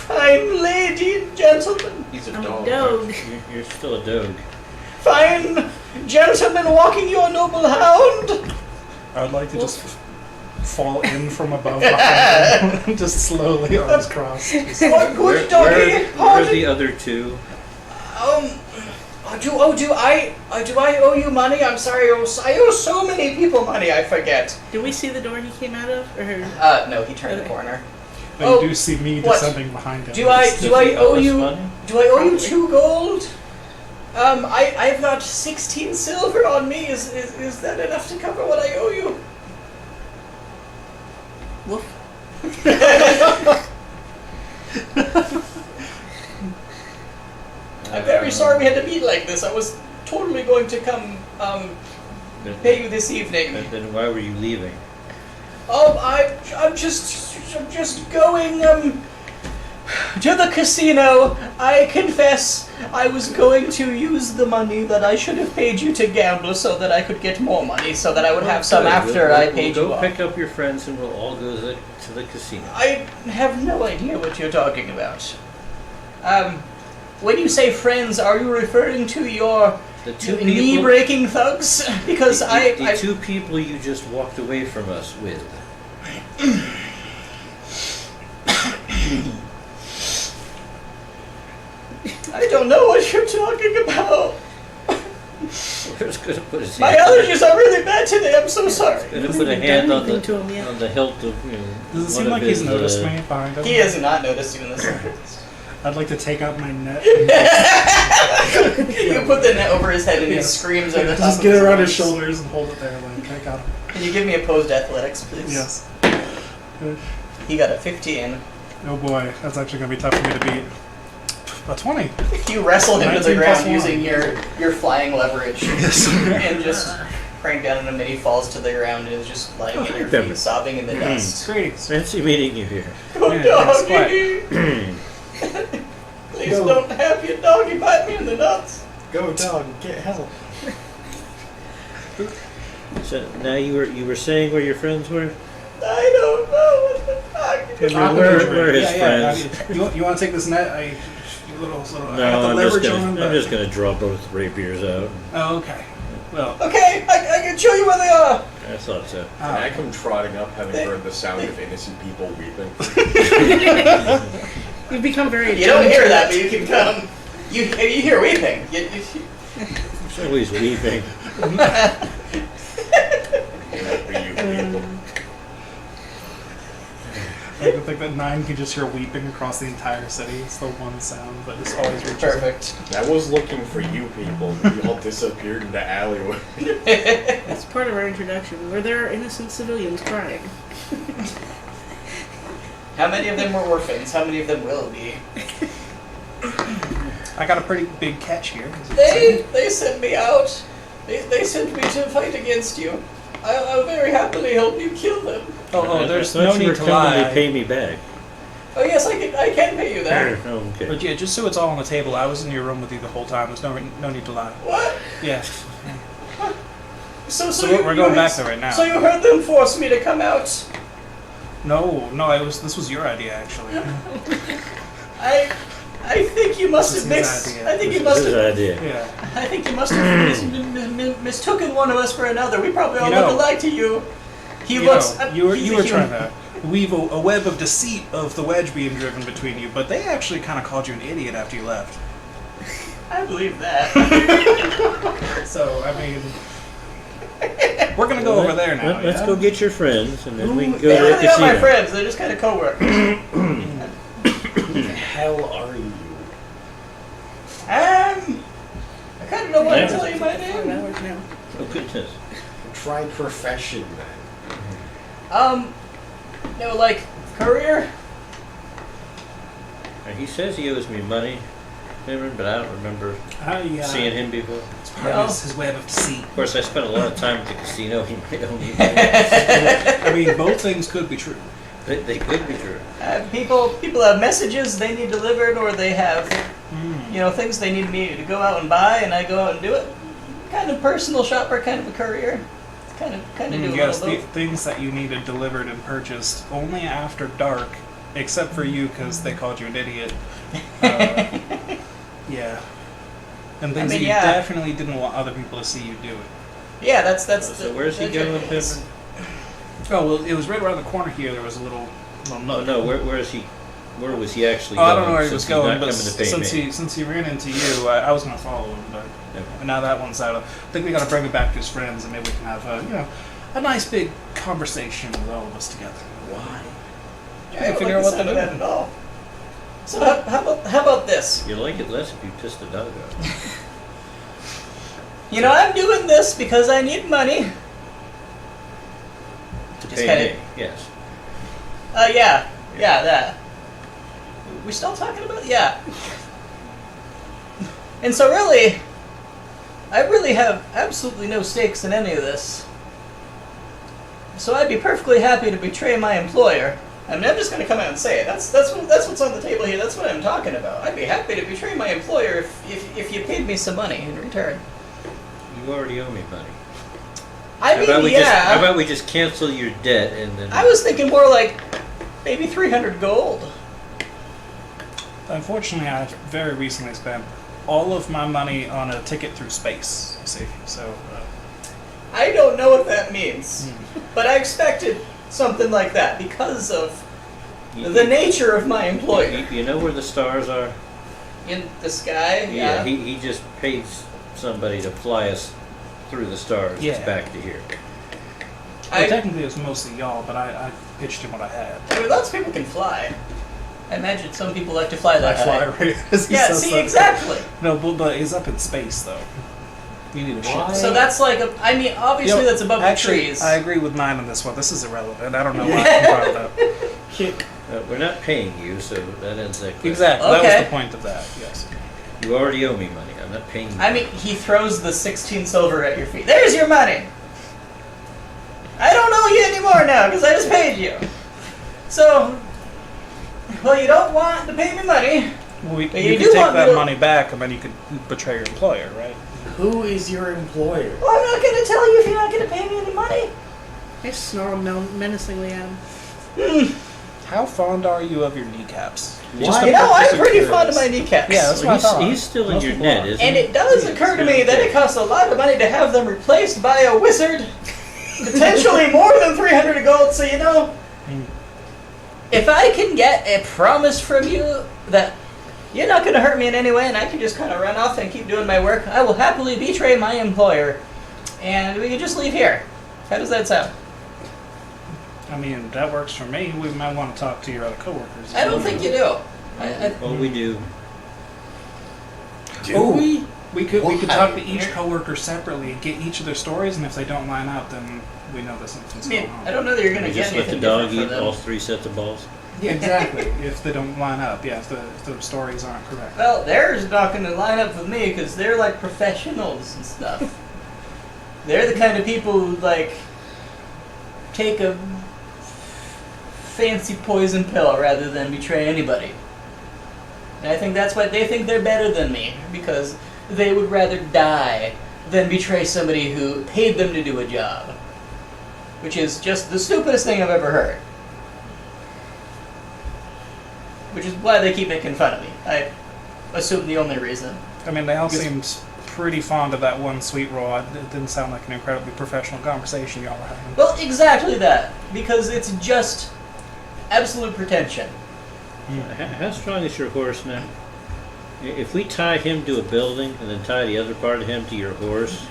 Fine lady and gentlemen. He's a I'm dog. a dog. You're still a dog. Fine gentlemen walking your noble hound. I would like to just fall in from above behind him, just slowly arms crossed. Just- What good doggy? Where are the other two? Do I owe you money? I'm sorry. I owe so many people money. I forget. Did we see the door he came out of? Or No, he turned the corner. But Oh, you do see me what? descending behind him. Do I Does he owe owe us you? money? Do I owe you 2 gold? I've got 16 silver on me. Is that enough to cover what I owe you? woof? I'm very sorry we had to meet like this. I was totally going to come pay you this evening. Then why were you leaving? I'm just going to the casino. I confess I was going to use the money that I should have paid you to gamble so that I could get more money so that I would have some Okay, after we'll I paid go you off. pick up your friends and we'll all go to the casino. I have no idea what you're talking about. When you say friends, are you referring to your The two people, knee-breaking thugs? Because the two people you just walked away from us with. I don't know what you're talking about. We're just gonna put his My hand. allergies are really bad today. I'm so sorry. Gonna Hasn't put a he hand done on the anything to him yet? on the hilt of Does it one seem of like he's his, noticed me behind him? He has not noticed you in this. I'd like to take out my net. You put the net over his head and he Yes. screams at the top. Just of get it around his lungs. shoulders and hold it there. Like, I got him. Can you give me opposed athletics, please? Yes. He got a 15. Oh boy, that's actually gonna be tough for me to beat. A 20. You wrestle him to the 19 ground plus 1. using your flying leverage Yes. and just crank down on him and he falls to the ground and is just lying at your feet, sobbing in the dust. Greetings. Fancy meeting you here. Oh, Yeah, doggy! Please don't have your doggy bite me in the nuts. Go, dog, get help. So now you were saying where your friends were? I don't know what the fuck. Can we- where are his friends? You want to take this net? Little, I got the No, I'm leverage on him. I'm but- just gonna draw both rapiers out. Oh, okay. Well, Okay, I can show you where they are. I thought so. Can I come trotting up, having heard the sound of innocent people weeping? You've become very. You don't hear that, but you can come. You hear weeping. He's always weeping. I think that 9 can just hear weeping across the entire city. It's the one sound, but it's always reaches. Perfect. I was looking for you people. You all disappeared in the alleyway. That's part of our introduction, where there are innocent civilians crying. How many of them were orphans? How many of them will be? I got a pretty big catch here. They sent me out. They sent me to fight against you. I'll very happily help you kill them. There's I thought no you were need to telling me lie. pay me back. Oh yes, I can pay you that. Oh, okay. But yeah, just so it's all on the table, I was in your room with you the whole time. There's no need to lie. What? Yes. So we're going back there right now. So you heard them force me to come out. No, this was your idea actually. I think you must This have is his mixed. idea. I think you This must is have. his idea. Yeah. I think you must have mistaken one of us for another. We probably all You know- look alike to you. He You looks. know, he's you a were human. trying to weave a web of deceit of the wedge being driven between you, but they actually kind of called you an idiot after you left. I believe that. So, I mean, we're gonna go over there now. Let's yeah? go get your friends, and then we can go They're to the really not my casino. friends. They're just kind of coworkers. Who the hell are you? I kind of don't want Yeah. to tell you my 5 name. hours now. Oh goodness. Try profession then. Like career. And he says he owes me money, Cameron, but I don't remember seeing him before. It's part of his web of deceit. Of course, I spent a lot of time at the casino. He might owe me money. I mean, both things could be true. They could be true. People have messages they need delivered, or they have things they need me to go out and buy, and I go out and do it. Kind of personal shopper, kind of a career. Kind of do a Yes, little the both. things that you needed delivered and purchased only after dark, except for you because they called you an idiot. Yeah. And things that you definitely didn't want other people to see you do it. Yeah, that's. So where's he going, Pimpin'? Oh, well, it was right around the corner here. There was a little Oh nook. no, where is he? Where was he actually Oh, going? I don't know where he was since he's going, not but coming to pay me? since he ran into you, I was going to follow him. But Okay. now that one's out, I think we got to bring him back to his friends, and maybe we can have a nice big conversation with all of us together. Why? I don't figure like out the what sound to of do. that at all. So how about this? You like it less if you piss the dog off. I'm doing this because I need money. To Just pay kinda- me, yes. Yeah, that. We still talking about And so really, I really have absolutely no stakes in any of this. So I'd be perfectly happy to betray my employer. I mean, I'm just going to come out and say it. That's what's on the table here. That's what I'm talking about. I'd be happy to betray my employer if you paid me some money in return. You already owe me money. I How about mean, how about we just cancel your debt and then? I was thinking more like maybe 300 gold. Unfortunately, I very recently spent all of my money on a ticket through space. You see, so I don't know what that means, but I expected something like that because of the nature of my employer. You know where the stars are? In the sky, Yeah. He just pays somebody to fly us through the stars Yeah. back to here. well, technically it was mostly y'all, but I pitched him what I had. I mean, lots of people can fly. I imagine some people like to fly I that fly high. right as he Yeah, says see, that. exactly. No, but he's up in space though. You need a ship. Why? So that's like obviously You know, that's above actually, the trees. I agree with 9 on this one. This is irrelevant. I don't know why I brought it up. We're not paying you, so that ends that question. Exactly. That Okay. was the point of that. Yes. You already owe me money. I'm not paying you. I mean, he throws the 16 silver at your feet. There's your money. I don't owe you anymore now because I just paid you. So, well, you don't want to pay me money. Well, you you could do take want me that to- money back, and then you could betray your employer, right? Who is your employer? Well, I'm not going to tell you if you're not going to pay me any money. I snarl menacingly at him. How fond are you of your kneecaps? Why? Just You know, I'm purpose of pretty fond of my curiosity. kneecaps. Yeah, that's Well, what I thought. he's still in Most your people net, are. isn't And he? it does occur to me that it costs a lot of money to have them replaced by a wizard. Potentially more than 300 gold, so if I can get a promise from you that you're not going to hurt me in any way and I can just kind of run off and keep doing my work, I will happily betray my employer. And we can just leave here. How does that sound? I mean, that works for me. We might want to talk to your other coworkers. I don't think you do. Well, we do. Do we? We could Why? talk to each coworker separately and get each of their stories, and if they don't line up, then we know that something's I mean, going on. I don't know that you're going We to get just let anything the dog different eat from all them. 3 sets of balls. Yeah, exactly. If they don't line up, yeah, if the stories aren't correct. Well, theirs not going to line up with me because they're like professionals and stuff. They're the kind of people who like take a fancy poison pill rather than betray anybody. And I think that's why they think they're better than me, because they would rather die than betray somebody who paid them to do a job. Which is just the stupidest thing I've ever heard. Which is why they keep making fun of me. I assume the only reason. I mean, they all Because- seemed pretty fond of that one sweet roll. It didn't sound like an incredibly professional conversation y'all were having. Well, exactly that. Because it's just absolute pretension. How strong is your horse now? If we tie him to a building and then tie the other part of him to your horse,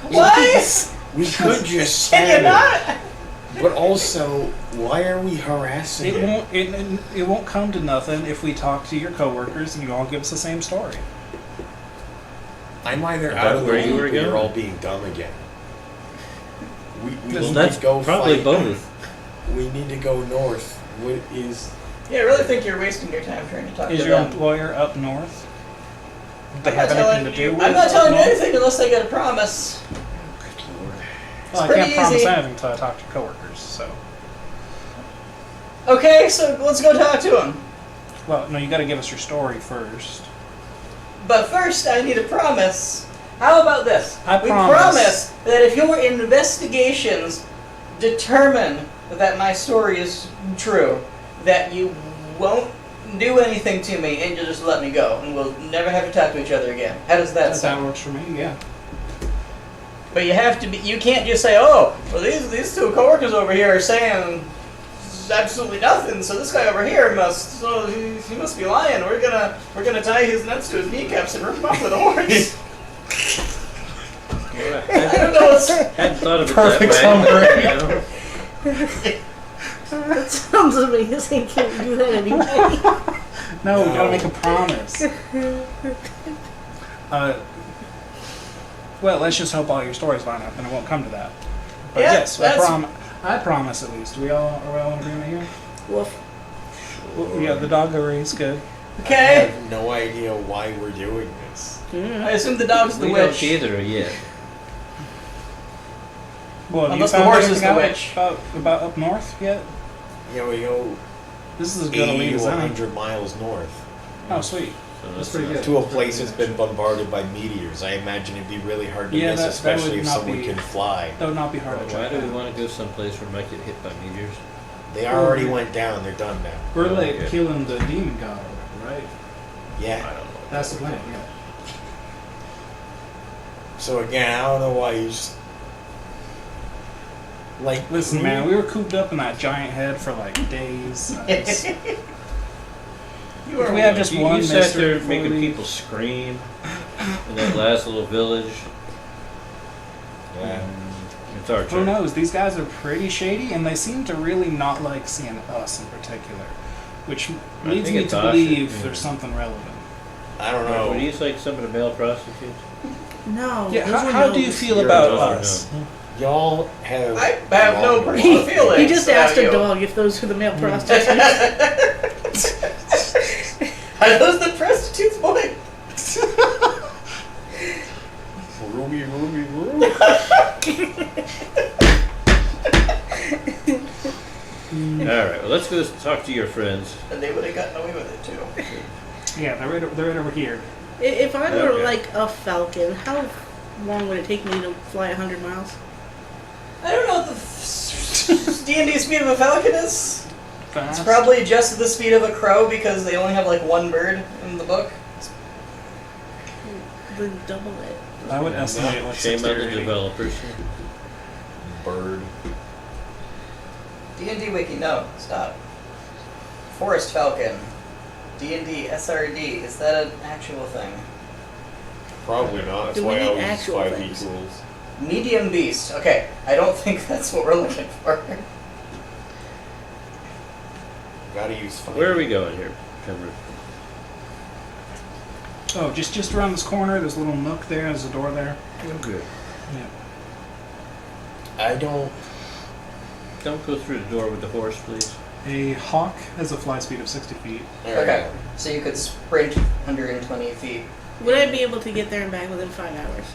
What? We could just Can you stab not? him. But also, why are we harassing It him? won't. It won't come to nothing if we talk to your coworkers and you all give us the same story. I'm either About out of the where you loop were or you're going? all being dumb again. We Well, need that's to go probably fight. both. We need to go north. What is... Yeah, I really think you're wasting your time trying to talk Is to your them. employer up north? Do they I'm not have telling anything to you. do with I'm not up telling you north? anything unless I get a promise. Well, I pretty can't promise easy. anything until I talk to your coworkers. So, Okay, so let's go talk to him. well, no, you got to give us your story first. But first, I need a promise. How about this? I we promise. that if your investigations determine that my story is true, that you won't do anything to me and you'll just let me go, and we'll never have to talk to each other again. How does that That sound? works for me. Yeah. But you have to be. You can't just say, "Oh, well, these two coworkers over here are saying absolutely nothing." So this guy over here must. So he must be lying. We're gonna tie his nuts to his kneecaps and rip him off with a horse. I don't know. What's, hadn't thought of it Perfect that way. You know? That sounds amazing. Can we do that anyway? No, we No. gotta make a promise. Well, let's just hope all your stories line up and it won't come to that. But Yeah, yes, that's- I promise at least. Are we all in agreement here? Woof. Well, yeah, the dog is good. I okay. have no idea why we're doing this. I assume the dog's the We witch. don't either yet. Well, have you Unless the found horse is anything the out witch. about up north yet? We go This is as good a 80 lead to as any. 100 miles north. Oh, sweet. So That's pretty not- good. To a place that's been bombarded by meteors. I imagine it'd be really hard to Yeah, miss, that especially would if not someone be- can fly. That would not be hard Well, to why track do we down. want to go someplace where we might get hit by meteors? They already went down. They're done now. We're like Okay. killing the demon god, right? Yeah. I don't know. That's the plan, yeah. So again, I don't know why you just... Like, Listen, who- man, we were cooped up in that giant head for like days. It's- You are we have just you, one you sat mystery there before we making leave. people scream in that last little village. Yeah. It's our Who turn. knows? These guys are pretty shady, and they seem to really not like seeing us in particular, which I leads think me it's to us, believe yeah. there's something relevant. I don't Right, know. Were you like some of the male prostitutes? No. Yeah, those were how do you gnomes. feel You're about a dog, us? Y'all have... I have no long personal walk. feelings. He just about asked a you. dog if those were the male prostitutes. Are those the prostitutes, boy? Ruby, Ruby, Ruby. All right. Well, let's go talk to your friends. And they would have gotten away with it too. Yeah, they're right over here. If I were Okay. like a falcon, how long would it take me to fly 100 miles? I don't know what the D&D speed of a falcon is. It's Fast. probably just the speed of a crow because they only have like one bird in the book. Then double it. I would estimate like Shame 60 on or the 80. developers. Bird. D&D wiki, no, stop. Forest falcon. D&D SRD, is that an actual thing? Probably not. That's Do we why I need always use actual 5e things? tools. Medium beast. Okay, I don't think that's what we're looking for. Gotta use 5e. Where are we going here, Pembroke? Oh, just around this corner, there's a little nook there, there's a door there. Oh, good. Yeah. I don't... Don't go through the door with the horse, please. A hawk has a fly speed of 60 feet. Okay, so you could sprint 120 feet. Would I be able to get there and back within 5 hours?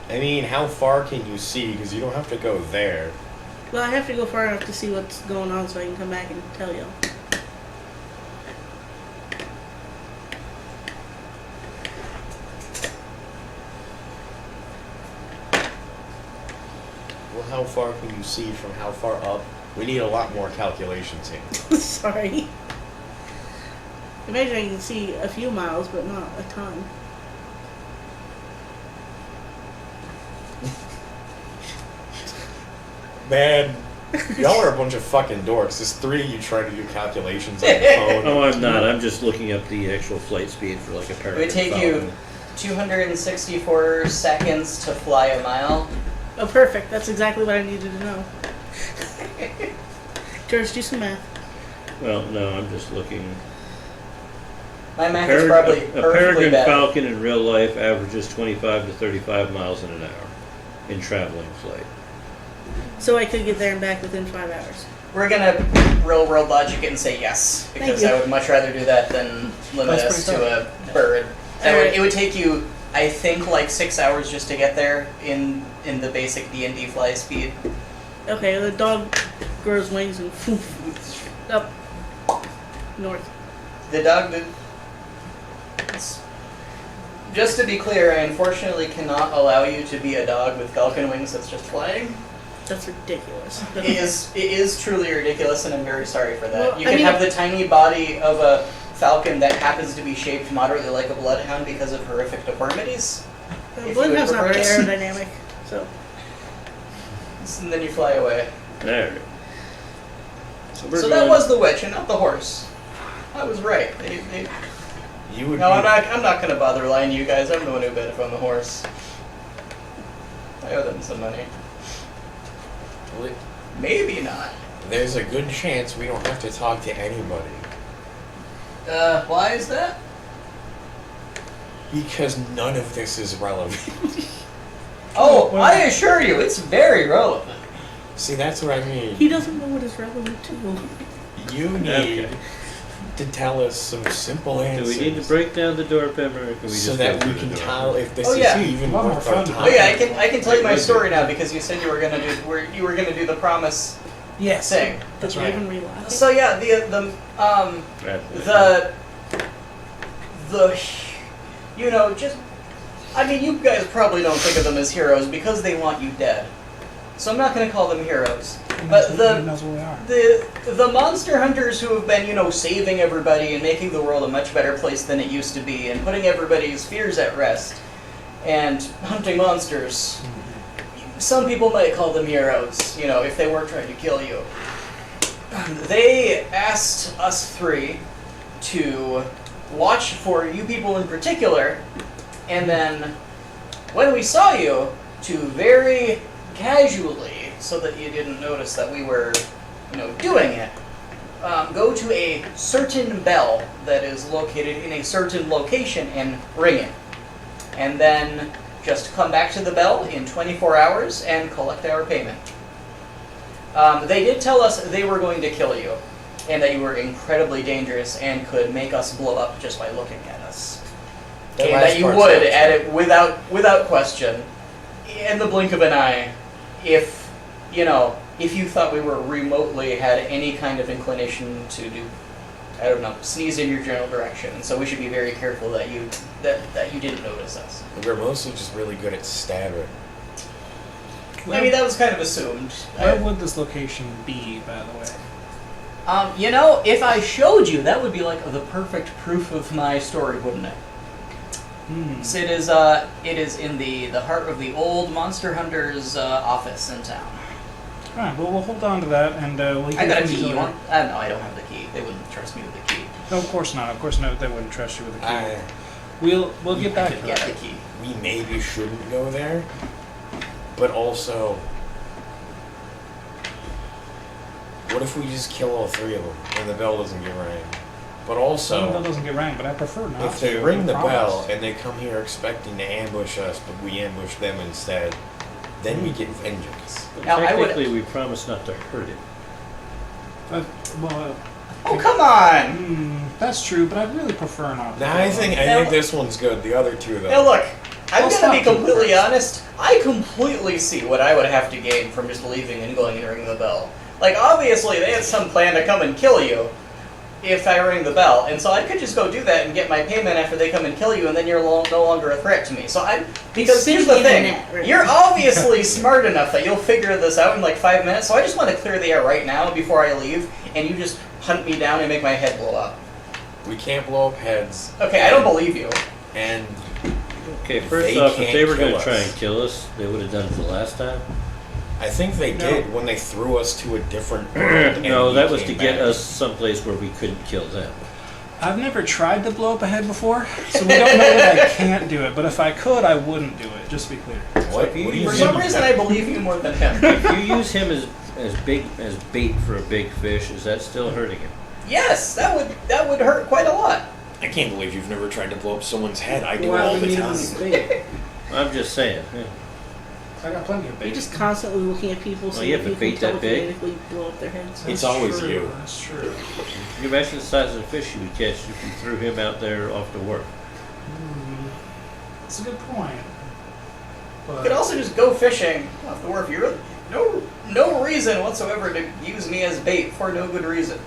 I mean, how far can you see? Because you don't have to go there. Well, I have to go far enough to see what's going on so I can come back and tell you. Well, how far can you see from how far up? We need a lot more calculations here. Sorry. Imagine I can see a few miles, but not a ton. Man, Y'all are a bunch of fucking dorks. There's 3 of you trying to do calculations on your phone. Oh, I'm not. I'm just looking up the actual flight speed for like a It peregrine would take falcon. you 264 seconds to fly a mile. Oh, perfect. That's exactly what I needed to know. George, do some math. Well, no, I'm just looking. My math is probably a perfectly peregrine bad. falcon in real life averages 25 to 35 miles in an hour in traveling flight. So I could get there and back within 5 hours. We're gonna real world logic it and say yes, because Thank you. I would much rather do that than limit That's us pretty to a bird. Alright. It would take you, I think, like 6 hours just to get there in the basic D&D fly speed. Okay, the dog grows wings and up north. The dog did. Just to be clear, I unfortunately cannot allow you to be a dog with falcon wings that's just flying. That's ridiculous. It is truly ridiculous, and I'm very sorry for that. Well, You I can mean- have the tiny body of a falcon that happens to be shaped moderately like a bloodhound because of horrific deformities, if you Bloodhound's would not very prefer. aerodynamic, so. and then you fly away. There. So we're So that going- was the witch and not the horse. I was right. You would No, be, I'm not going to bother lying to you guys. I'm the one who bet if I'm the horse. I owe them some money. Well, Maybe not. there's a good chance we don't have to talk to anybody. Why is that? Because none of this is relevant. Oh, Well- I assure you, it's very relevant. See, that's what I mean. He doesn't know what is relevant to. You need Okay. to tell us some simple Do answers. we need to break down the door, Pepper, or can we so just that go we through can the door? tell if this Oh, yeah. is even One more worth our fun. time. Oh yeah, I can tell you my story now because you said you were gonna do the promise Yes. thing. That's Did right. you even realize? So yeah, the you know, just I mean, you guys probably don't think of them as heroes because they want you dead. So I'm not going to call them heroes. But Who the knows where we are? the monster hunters who have been, you know, saving everybody and making the world a much better place than it used to be and putting everybody's fears at rest and hunting monsters. Some people might call them heroes, you know, if they weren't trying to kill you. They asked us 3 to watch for you people in particular, and then when we saw you, to very casually, so that you didn't notice that we were, you know, doing it, go to a certain bell that is located in a certain location and ring it. And then just come back to the bell in 24 hours and collect our payment. They did tell us they were going to kill you, and that you were incredibly dangerous and could make us blow up just by looking at us. And last that you part's would, not at true. it without question, in the blink of an eye, if you know, if you thought we were remotely had any kind of inclination to do, I don't know, sneeze in your general direction. And so we should be very careful that you didn't notice us. We're mostly just really good at stabbing. I mean, that was kind of assumed. Where would this location be, by the way? You know, if I showed you, that would be like the perfect proof of my story, wouldn't it? So it is in the heart of the old Monster Hunters office in town. Alright, well, we'll hold on to that, and we'll I hear got a from these key. You other- want? No, I don't have the key. They wouldn't trust me with the key. No, of course not. Of course not. They wouldn't trust you with a key. I, We'll get I back could to get that. the key. we maybe shouldn't go there, but also, what if we just kill all 3 of them and the bell doesn't get rang? But Some also, bell doesn't get rang, but I prefer not if to. they ring I the promise. bell and they come here expecting to ambush us, but we ambush them instead, then we get vengeance. Now, I would- Technically, we promised not to hurt it. Well, Oh, come on! that's true, but I'd really prefer not. Now I think this one's good. The other 2 though. Now look, I'm I'll gonna stop be you completely first. honest. I completely see what I would have to gain from just leaving and going and ringing the bell. Like, obviously, they had some plan to come and kill you if I ring the bell, and so I could just go do that and get my payment after they come and kill you, and then you're no longer a threat to me. So because here's the Sitting in thing, the net, right? you're obviously smart enough that you'll figure this out in like 5 minutes. So I just want to clear the air right now before I leave, and you just hunt me down and make my head blow up. We can't blow up heads. Okay, I don't believe you. And Okay, first They off, if can't they were going kill to try us. and kill us, they would have done it the last time. I think they did when they threw us to a different world. No, and that we was to came get back. us someplace where we couldn't kill them. I've never tried to blow up a head before, so we don't know that I can't do it. But if I could, I wouldn't do it. Just to be clear. What do you For mean? some reason, I believe you more than him. If you use him as bait for a big fish, is that still hurting him? Yes, that would hurt quite a lot. I can't believe you've never tried to blow up someone's head. I do Why all do we the need time. this bait? I'm just saying. Yeah. I got plenty of bait. You're just constantly looking at people so Well, you that have you to can bait that big? telekinetically blow up their heads. It's always true. you. That's true. Can you imagine the size of the fish you would catch if you threw him out there off to work? That's a good point. You But could also just go fishing off the wharf. You really no reason whatsoever to use me as bait for no good reason.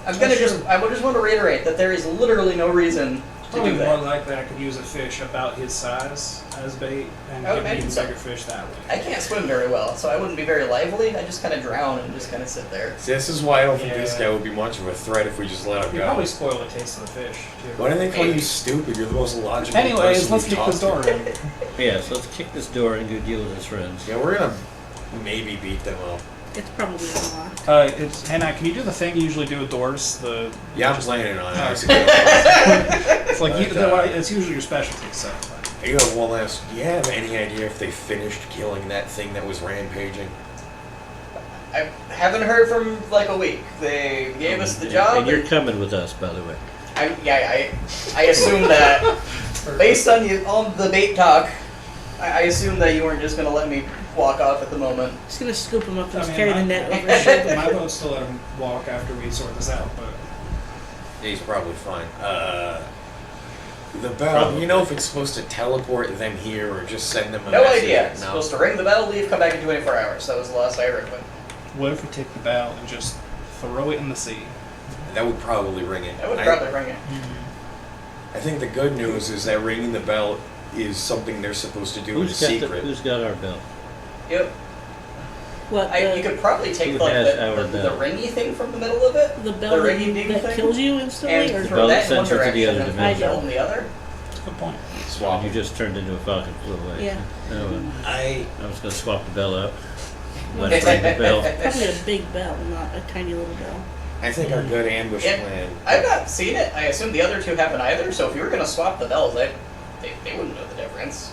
I would just want to reiterate that there is literally no reason to probably do more that. likely I could use a fish about his size as bait and Oh, give me maybe even so. bigger fish that way. I can't swim very well, so I wouldn't be very lively. I just kind of drown and just kind of sit there. See, this is why I don't think this Yeah. guy would be much of a threat if we just let him You go. probably spoil the taste of the fish too. Why do they call you stupid? You're the most logical Anyways, person let's we've kick this talked door to. in. Yeah, so let's kick this door and go deal with his friends. Yeah, we're gonna maybe beat them up. It's probably unlocked. Hannah, can you do the thing you usually do with doors? Yeah, I'm planning on it. I see. It's like it's usually your specialty. So You have one last. Do you have any idea if they finished killing that thing that was rampaging? I haven't heard from like a week. They gave us the job. And you're coming with us, by the way. I assume that based on the bait talk, I assume that you weren't just going to let me walk off at the moment. Just gonna scoop him up and I just mean, carry my- the net over his shoulder. my vote's to let him walk after we sort this out. But He's probably fine. The bell. You know if it's supposed to teleport them here or just send them a No message? idea. It's supposed to ring the bell, leave, come back in 24 hours. That was the last I heard of it. what if we take the bell and just throw it in the sea? That would probably ring it. That would probably ring it. I think the good news is that ringing the bell is something they're supposed to do in secret. Who's got our bell? Yep. What You could probably take Who like has the our bell? ringy thing from the middle of it, the bell the that, ringy ding that thing, kills you instantly, and or The throw bell that in one sends you to the direction other and dimension. bell in the other. Good point. Swap. You just turned into a falcon, flew away. Yeah. Oh, well. I I was going to swap the bell out. Let's ring the bell. probably a big bell, not a tiny little bell. think our good ambush Yeah. plan. I've not seen it. I assume the other two haven't either. So if you were going to swap the bells, they wouldn't know the difference.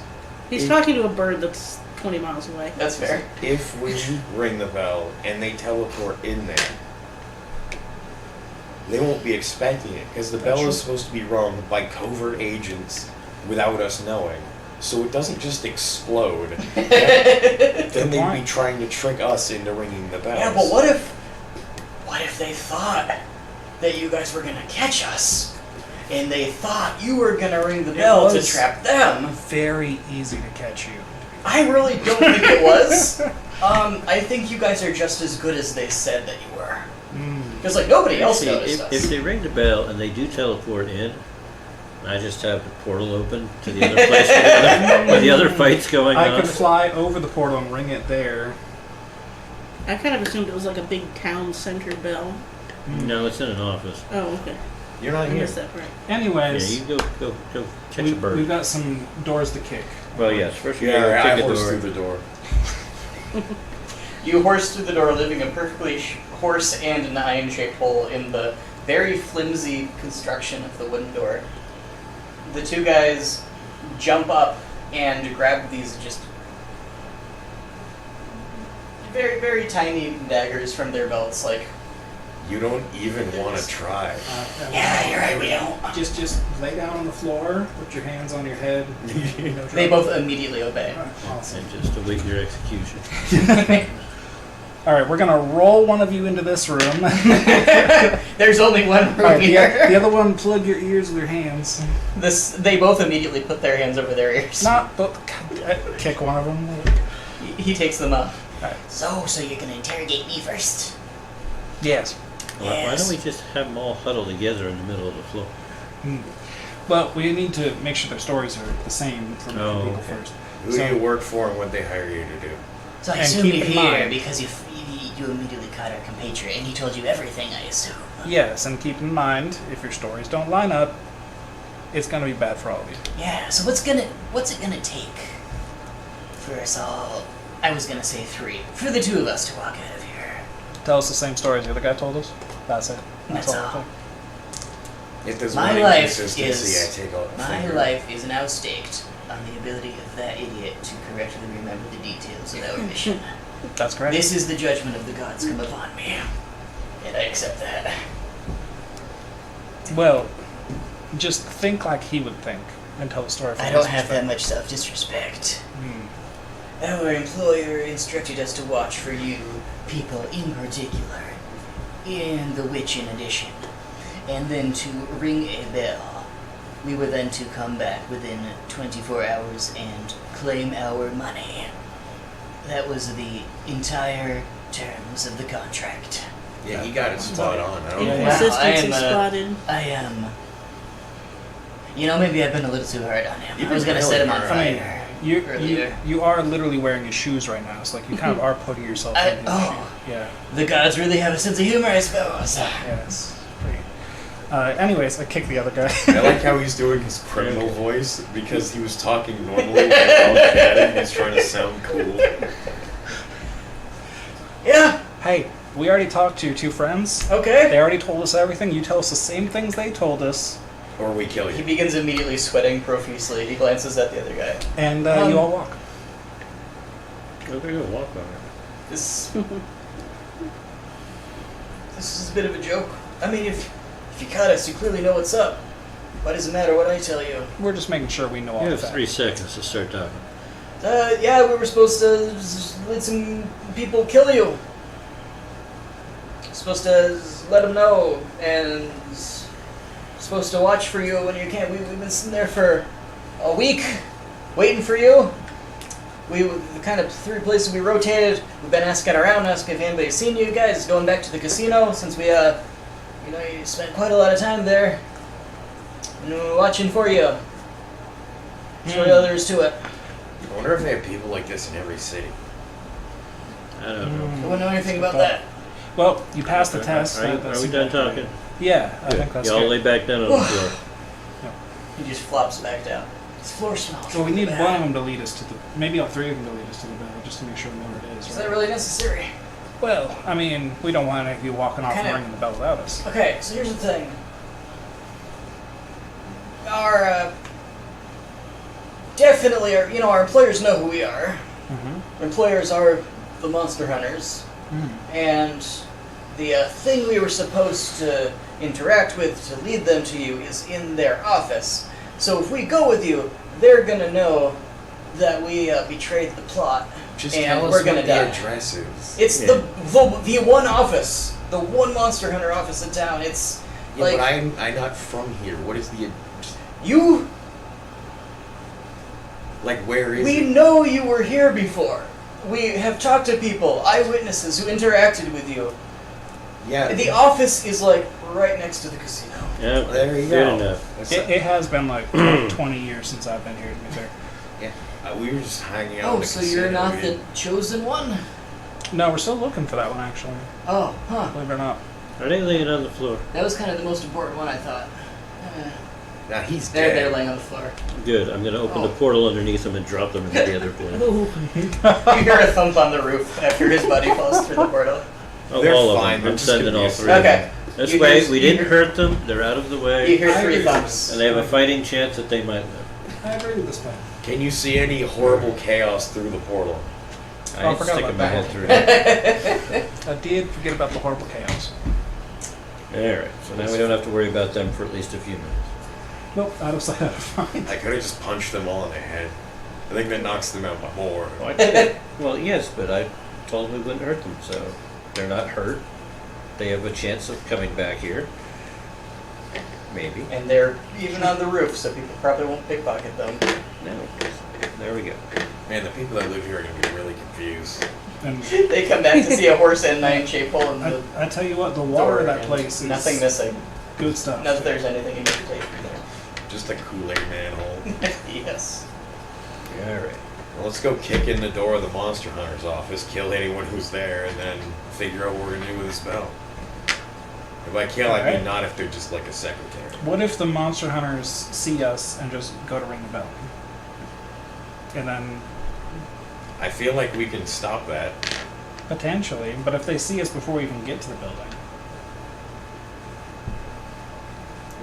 He's talking to a bird that's 20 miles away. That's fair. If we ring the bell and they teleport in there, they won't be expecting it because the bell is supposed to be rung by covert agents without us knowing. So it doesn't just explode. Then they'd be point. trying to trick us into ringing the bell. Yeah, but what if they thought that you guys were gonna catch us, and they thought you were gonna ring the bell to was- trap them? Very easy to catch you. I really don't think it was. I think you guys are just as good as they said that you were. Because like nobody else See, noticed if us. they ring the bell and they do teleport in, I just have the portal open to the other place where the other fight's going I on. could fly over the portal and ring it there. I kind of assumed it was like a big town center bell. No, it's in an office. Oh, okay. You're not I here. missed that part. Yeah, Anyways, you go catch a bird. we've got some doors to kick. Well, yes. First you Yeah, gotta I kick a horse door. through the door. You horse through the door, leaving a perfectly horse and nine-shaped hole in the very flimsy construction of the wooden door. The two guys jump up and grab these just very, very tiny daggers from their belts, like, You don't even want to try. yeah, you're right, we don't. Just lay down on the floor, put your hands on your head. No They trouble. both immediately obey. Awesome. And just await your execution. All right, we're gonna roll one of you into this room. There's only one room All right, the here. other one, plug your ears with your hands. They both immediately put their hands over their ears. Not, but kick one of them. He takes them up. Alright. So you're gonna interrogate me first? Yes. Why don't we just have them all huddled together in the middle of the floor? But we need to make sure their stories are the same for Oh, people okay. first. Who do you work for and what they hire you to do? So I And assume keep you're in here mind- because you immediately caught our compatriot and he told you everything, I assume. Yes, and keep in mind, if your stories don't line up, it's gonna be bad for all of you. Yeah, so what's it gonna take for us all I was gonna say 3. For the 2 of us to walk out of here. Tell us the same story as the other guy told us. That's it. That's all. all. If there's My one life inconsistency, is- I take out the My finger. life is now staked on the ability of that idiot to correctly remember the details of our mission. That's correct. This is the judgment of the gods come upon me. And I accept that. Well, just think like he would think and tell the story from I his don't have that perspective. much self-disrespect. Hmm. Our employer instructed us to watch for you, people in particular, in the witch in addition, and then to ring a bell. We were then to come back within 24 hours and claim our money. That was the entire terms of the contract. Yeah, he got it spot on. I don't know. Wow, Inconsistency I am, spotted. I am... You know, maybe I've been a little too hard on him. You've I was been gonna set him on really I mean, fire you earlier. are literally wearing his shoes right now. So like you kind of are putting yourself in his oh. shoes. Yeah. The gods really have a sense of humor, I suppose. Yeah. It's pretty. Anyways, I kicked the other guy. I like how he's doing his criminal voice because he was talking normally without chatting. He's trying to sound cool. Yeah, Hey, we already talked to your 2 friends. okay. They already told us everything. You tell us the same things they told us, Or we kill He you. begins immediately sweating profusely. He glances at the other guy. and Um, you all walk. Go there, go walk on it. This is a bit of a joke. I mean, if you caught us, you clearly know what's up. Why does it matter what I tell you? We're just making sure we know all You the have facts. 3 seconds to start talking. Yeah, we were supposed to let some people kill you. Supposed to let them know, and supposed to watch for you when you can't. We've been sitting there for a week, waiting for you. The kind of 3 places we rotated. We've been asking around, asking if anybody's seen you guys. Going back to the casino since we, you spent quite a lot of time there. And we're watching for you. That's really all there is to it. I wonder if they have people like this in every city. I don't know. I wouldn't know anything about that. Well, you passed the test. Are we done talking? Yeah, I Good. think that's Y'all good. lay back down on the floor. He just flops back down. His floor smells. Well, we need bad. one of them to lead us to the, maybe all 3 of them to lead us to the bell, just to make sure we know where it is. Is right? that really necessary? Well, I mean, we don't want any of you walking off and Kinda- ringing the bell without us. Okay, so here's the thing. Our definitely, our employers know who we are. Mm-hmm. Employers are the monster hunters, and the thing we were supposed to interact with to lead them to you is in their office. So if we go with you, they're gonna know that we betrayed the plot, Just and tell us we're gonna what die. the address is. It's Yeah. the one office, the one monster hunter office in town. It's Yeah, like but I'm not from here. What is the... you. Like, where is We it? know you were here before. We have talked to people, eyewitnesses who interacted with you. Yeah, The office is like right next to the casino. Yeah, there you good go. enough. That's It has been like 20 years since I've been here, to be fair. we were just hanging out in Oh, the so casino. you're not We the didn't- chosen one? No, we're still looking for that one, actually. Oh, huh. Believe it or not. Are they laying on the floor? That was kind of the most important one, I thought. Nah, he's They're dead. laying on the floor. Good. I'm going to open the Oh. portal underneath them and drop them into the other place. You hear a thump on the roof after his buddy falls through the portal. Oh, They're all fine, of them. they're I'm just sending all confused. 3 of them. Okay. This You way, hear- we you didn't hear- hurt them. They're out of the You way. hear I 3 agree. thumps. And they have a fighting chance that they might live. I agree with this plan. Can you see any horrible chaos through the portal? I Oh, I ain't forgot sticking about my that. head through it. I did forget about the horrible chaos. Alright, so now we don't have to worry about them for at least a few minutes. Nope, out of sight, out of mind. I could have just punched them all in the head. I think that knocks them out more. Well, I did. Well, yes, but I told them we wouldn't hurt them, so they're not hurt. They have a chance of coming back here. Maybe. And they're even on the roof, so people probably won't pickpocket them. No. There we go. Man, the people that live here are gonna be really confused. And They come back to see a horse and nine-shaped hole in the I tell you what, the water door. of that and place is nothing missing. good stuff. Not that there's anything in your plate from Just a Kool-Aid manhole. there. Yes. Alright. Well, let's go kick in the door of the Monster Hunter's office, kill anyone who's there, and then figure out what we're gonna do with this bell. If by kill, I Alright. mean not if they're just like a secretary. What if the monster hunters see us and just go to ring the bell? And then I feel like we can stop that. Potentially, but if they see us before we even get to the building.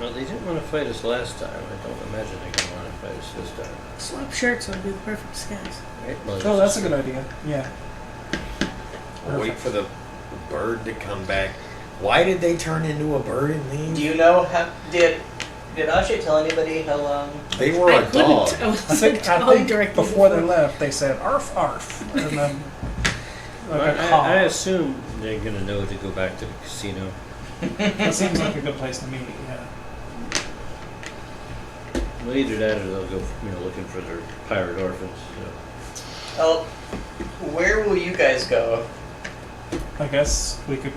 Well, they didn't want to fight us last time. I don't imagine they're going to want to fight us this time. Swap shirts would be the perfect disguise. Right? Well, Oh, that's a good idea. Yeah. We'll wait for the bird to come back. Why did they turn into a bird and leave? Do you know how did Ashe tell anybody how long? They were a dog. I was I think directly before they left, they said "arf arf," and then like a caw. I assume they're going to know to go back to the casino. That seems like a good place to meet. Yeah. Well, either that or they'll go, looking for their pirate orphans. So. Well, where will you guys go? I guess we could.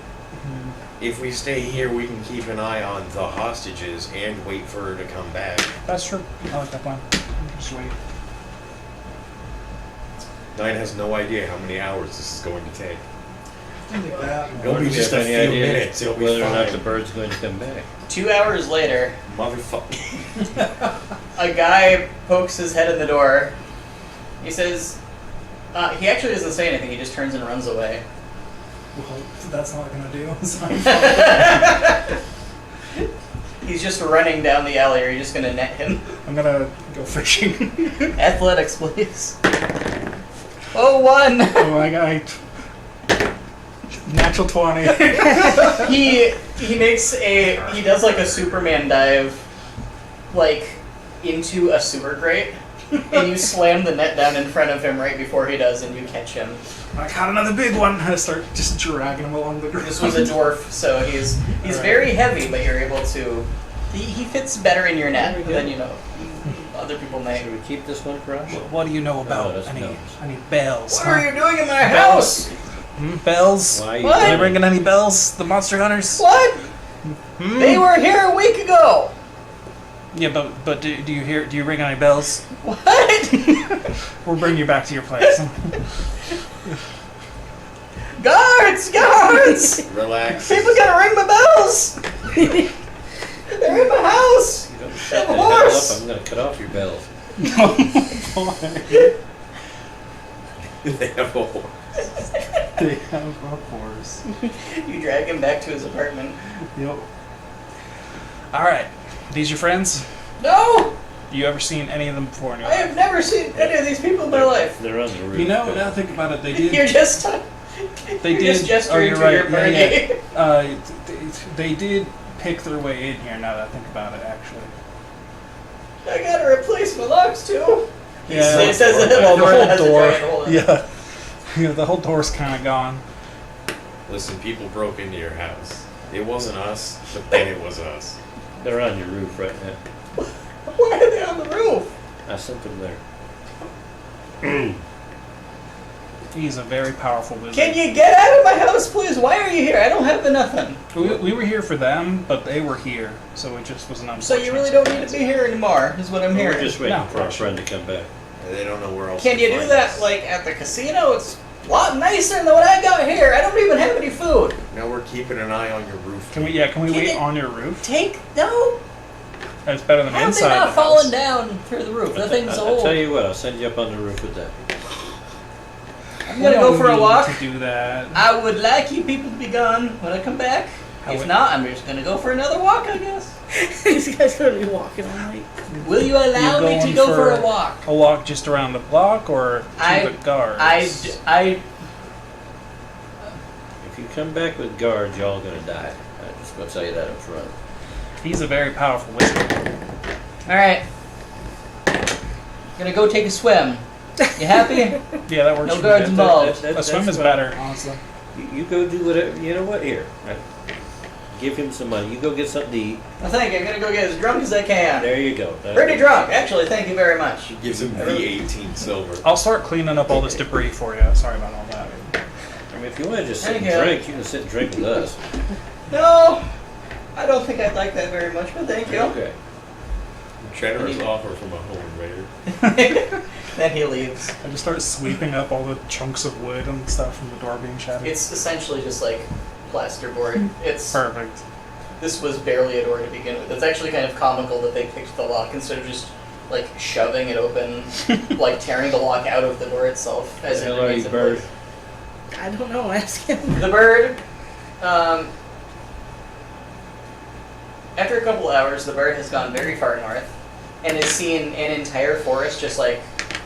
If we stay here, we can keep an eye on the hostages and wait for her to come back. That's true. I like that plan. Just wait. Nine has no idea how many hours this is going to take. It'll Or be do you just have a any few idea minutes. It'll be whether or not fine. the bird's going to come back. 2 hours later, Motherfucker. a guy pokes his head in the door. He says, he actually doesn't say anything, he just turns and runs away. Well, that's not gonna do. He's just running down the alley, or you're just gonna net him. I'm gonna go fishing. Athletics, please. Oh, 1! Oh my god. Natural 20. he does like a Superman dive, like into a sewer grate, and you slam the net down in front of him right before he does, and you catch him. I caught another big one. I start just dragging him along the ground. This was a dwarf, so he's Right. very heavy, but you're able to. He fits better in your net Very good. than other people may. Should we keep this one for us? What do you know about? that's I need bells. bells. What are you doing in my house? Bells? Why you What? Are they doing- ringing any bells? The monster hunters? What? Hmm? They were here a week ago. Yeah, but do you ring any bells? What? We'll bring you back to your place. Guards! Relax. People gotta ring my bells. They're in my house. You don't They shut have a the hell horse. up, I'm going to cut off your bells. They have a horse. They have a horse. You drag him back to his apartment. Yep. Alright. These your friends? No, You ever seen any of them before in your I have life? never seen any of these people in my life. They're on the roof. You know, now think about it, they did. You're just. They you're did. just gesturing you're to right. your party. Yeah. They did pick their way in here. Now that I think about it, actually. I gotta replace my locks too. Yeah. It says that Well, the door whole has a door. giant hole in it. Yeah. Yeah. The whole door's kind of gone. Listen, people broke into your house. It wasn't us, but then it was us. They're on your roof right now. Why are they on the roof? I sent them there. He's a very powerful wizard. Can you get out of my house, please? Why are you here? I don't have nothing. We were here for them, but they were here, so it just was an So unfortunate you really don't need to be here anymore, is what I'm We're hearing. just waiting No, for our actually. friend to come back. They don't know where else Can to you do find that, us. like, at the casino? It's a lot nicer than what I got here. I don't even have any food. Now we're keeping an eye on your roof. Can we Can wait you- on your roof? No. That's better than How have they inside. not the fallen house. down through the roof? That I'll thing's I'll old. tell you what, I'll send you up on the roof with that. I'm gonna go for a walk. To do that. I would like you people to be gone when I come back. I If would- not, I'm just gonna go for another walk, I guess. These guys gonna be walking all night. Will you allow You're me to going go for for- a walk? A walk just around the block or to I- the guards? If you come back with guards, y'all gonna die. I'm just gonna tell you that up front. He's a very powerful wizard. Alright. Gonna go take a swim. You happy? Yeah, that works. No for guards me. involved. A swim is better, honestly. You go do whatever. You know what? Here, right? Give him some money. You go get something to eat. Well, thank you. I'm gonna go get as drunk as I can. There you go. That's Pretty it. drunk, actually. Thank you very much. She gives him the 18 silver. I'll start cleaning up all this debris for you. Sorry about all that. I mean, if you want to just sit Thank and you. drink, you can sit and drink with us. No, I don't think I'd like that very much, but thank you. Okay. Generous offer from a home invader. Then he leaves. I just start sweeping up all the chunks of wood and stuff from the door being shattered. It's essentially just like plasterboard. It's Perfect. This was barely a door to begin with. It's actually kind of comical that they picked the lock instead of just like shoving it open, like tearing the lock out of the door itself as it Hello, remains in bird. place. I don't know. Ask him. The bird, after a couple hours, the bird has gone very far north and has seen an entire forest just like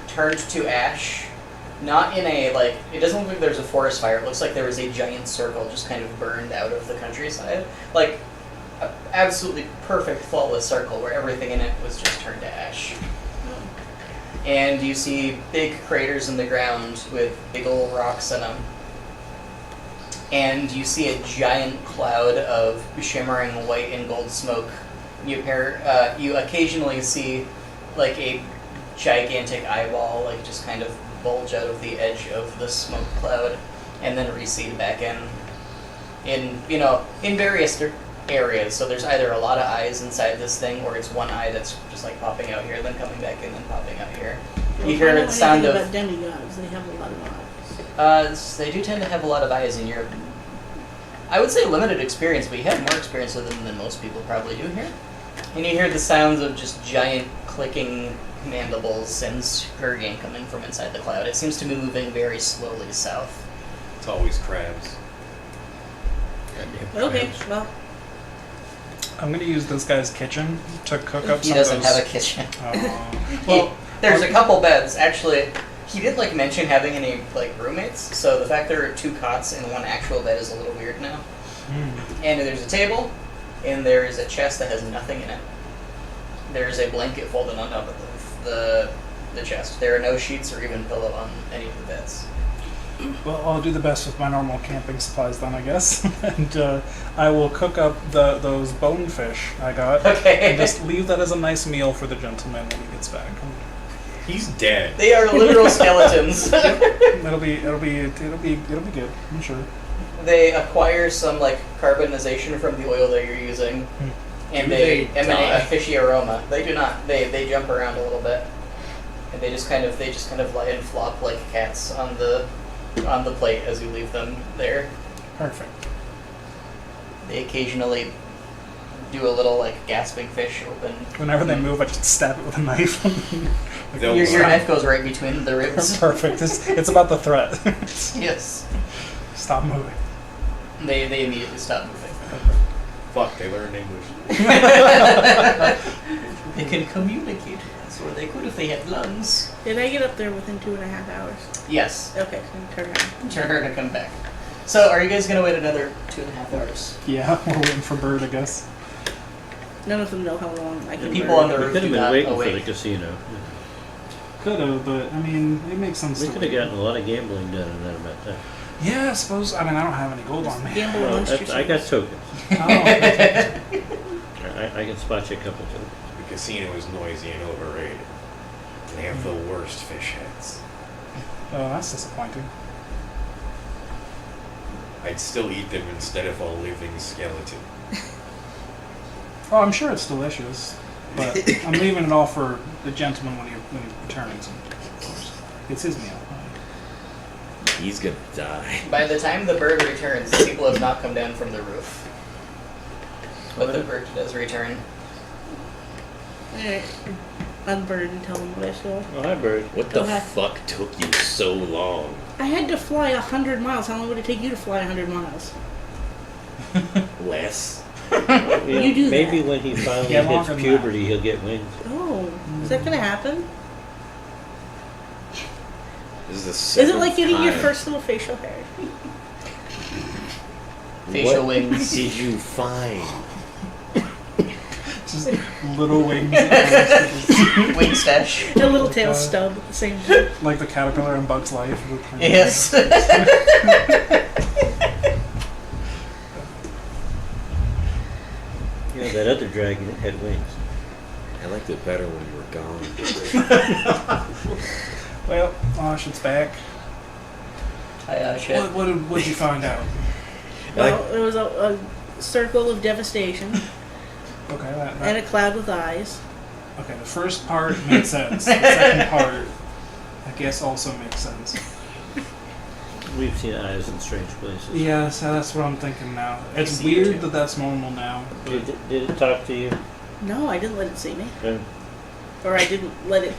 turned to ash. Not in a, like, it doesn't look like there's a forest fire. It looks like there was a giant circle just kind of burned out of the countryside. Like, an absolutely perfect, flawless circle where everything in it was just turned to ash. And you see big craters in the ground with big old rocks in them. And you see a giant cloud of shimmering white and gold smoke. You occasionally see, like, a gigantic eyeball, like, just kind of bulge out of the edge of the smoke cloud and then recede back in various areas. So there's either a lot of eyes inside this thing, or it's one eye that's just like popping out here, then coming back in, then popping out here. You hear the sound of about demigods. They have a lot of eyes. they do tend to have a lot of eyes in Europe. I would say limited experience, but you have more experience with them than most people probably do here. And you hear the sounds of just giant clicking mandibles and scurrying coming from inside the cloud. It seems to be moving very slowly south. It's always crabs. Goddamn Okay, crabs. well, I'm gonna use this guy's kitchen to cook up He some doesn't of those. have a kitchen. Well, There's a couple beds. Actually, he didn't like mention having any like roommates, so the fact there are 2 cots and 1 actual bed is a little weird now. And there's a table, and there is a chest that has nothing in it. There's a blanket folded on top of the chest. There are no sheets or even pillow on any of the beds. well, I'll do the best with my normal camping supplies then, I guess, and I will cook up those bonefish I got, Okay. and just leave that as a nice meal for the gentleman when he gets back. He's dead. They are literal skeletons. It'll be good, I'm sure. They acquire some like carbonization from the oil that you're using, and Do they they emanate die? a fishy aroma. They do not. They jump around a little bit, and they just kind of lie and flop like cats on the plate as you leave them there. Perfect. They occasionally do a little like gasping fish open. Whenever they move, I just stab it with a knife. They'll Your stop. knife goes right between the ribs. Perfect. It's about the threat. Yes. Stop moving. They immediately stop moving. Fuck, they learned English. They can communicate with us, or they could if they had lungs. did I get up there within 2.5 hours? Yes. Okay, so turn around. Turn her to come back. So, are you guys gonna wait another 2.5 hours? Yeah, we're waiting for Bird, I guess. None of them know how long I The can people burn. on the We roof could have do been not waiting for the awake. casino. Could have, but I mean, it makes sense. We to could have wait. gotten a lot of gambling done in that amount of time. Yeah, I suppose. I mean, I don't have any gold on me. Gamble Well, amongst I got yourselves. tokens. Oh, I can spot you a couple tokens. The casino is noisy and overrated. They have the worst fish heads. oh, that's disappointing. I'd still eat them instead of a living skeleton. Oh, I'm sure it's delicious, but I'm leaving it all for the gentleman when he returns. Of course, it's his meal. He's gonna die. By the time the bird returns, the people have not come down from the roof. But the bird does return. Alright. Unbird and tell them what I saw. Oh, hi, Bird. What Go the ahead. fuck took you so long? I had to fly 100 miles. How long would it take you to fly 100 miles? Less. Yeah, You do maybe that. when he finally Yeah, hits longer than puberty, he'll get wings. Oh, is that gonna happen? This is the Is seventh it like getting your time. first little facial hair? Facial What wings. did you find? Just little wings, Wing stash. A little tail stub at the same time. like the caterpillar in Bug's Life. Yes. Yeah, that other dragon had wings. I liked it better when you were gone. Well, Osh, back. Shit. What did you find out? Well, there was a circle of devastation Okay, and a cloud with eyes. okay. The first part made sense. The second part, I guess, also makes sense. We've seen eyes in strange places. Yeah, so that's what I'm thinking now. It's see you weird too. that that's normal now. Did it talk to you? No, I didn't let it see me. Or I didn't let it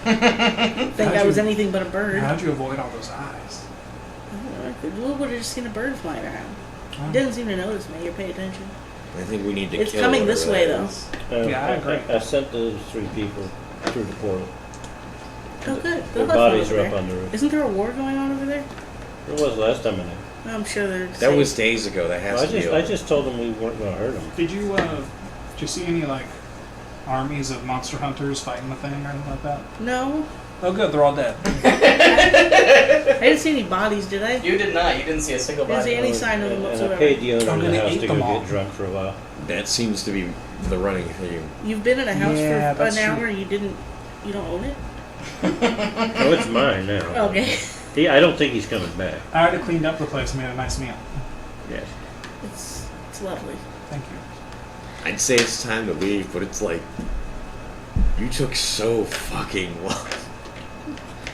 think I was anything but a bird. How'd you avoid all those eyes? We would have just seen a bird flying around. Oh. It doesn't seem to notice me or pay attention. I think we need to It's kill coming whatever this way, that though. is. Yeah, I agree. I sent those 3 people through the portal. Oh, good. Their They'll have fun bodies over are up there. on the roof. Isn't there a war going on over there? There was last time I knew. I'm sure they're That safe. was days ago. That has Well, to be I over. just told them we weren't going to hurt them. Did you see any like armies of monster hunters fighting the thing or anything like that? No. Oh, good, they're all dead. I didn't see any bodies, did I? You did not. You didn't see a single Didn't body. see any sign of them And I whatsoever. paid the owner Oh, of then the they house ate to them go all. get drunk for a while. That seems to be the running theme. You've been in a house Yeah, for an that's true. hour and you don't own it? Oh, it's mine now. Okay. I don't think he's coming back. I already cleaned up the place and made a nice meal. Yes. It's lovely. Thank you. I'd say it's time to leave, but it's like you took so fucking long.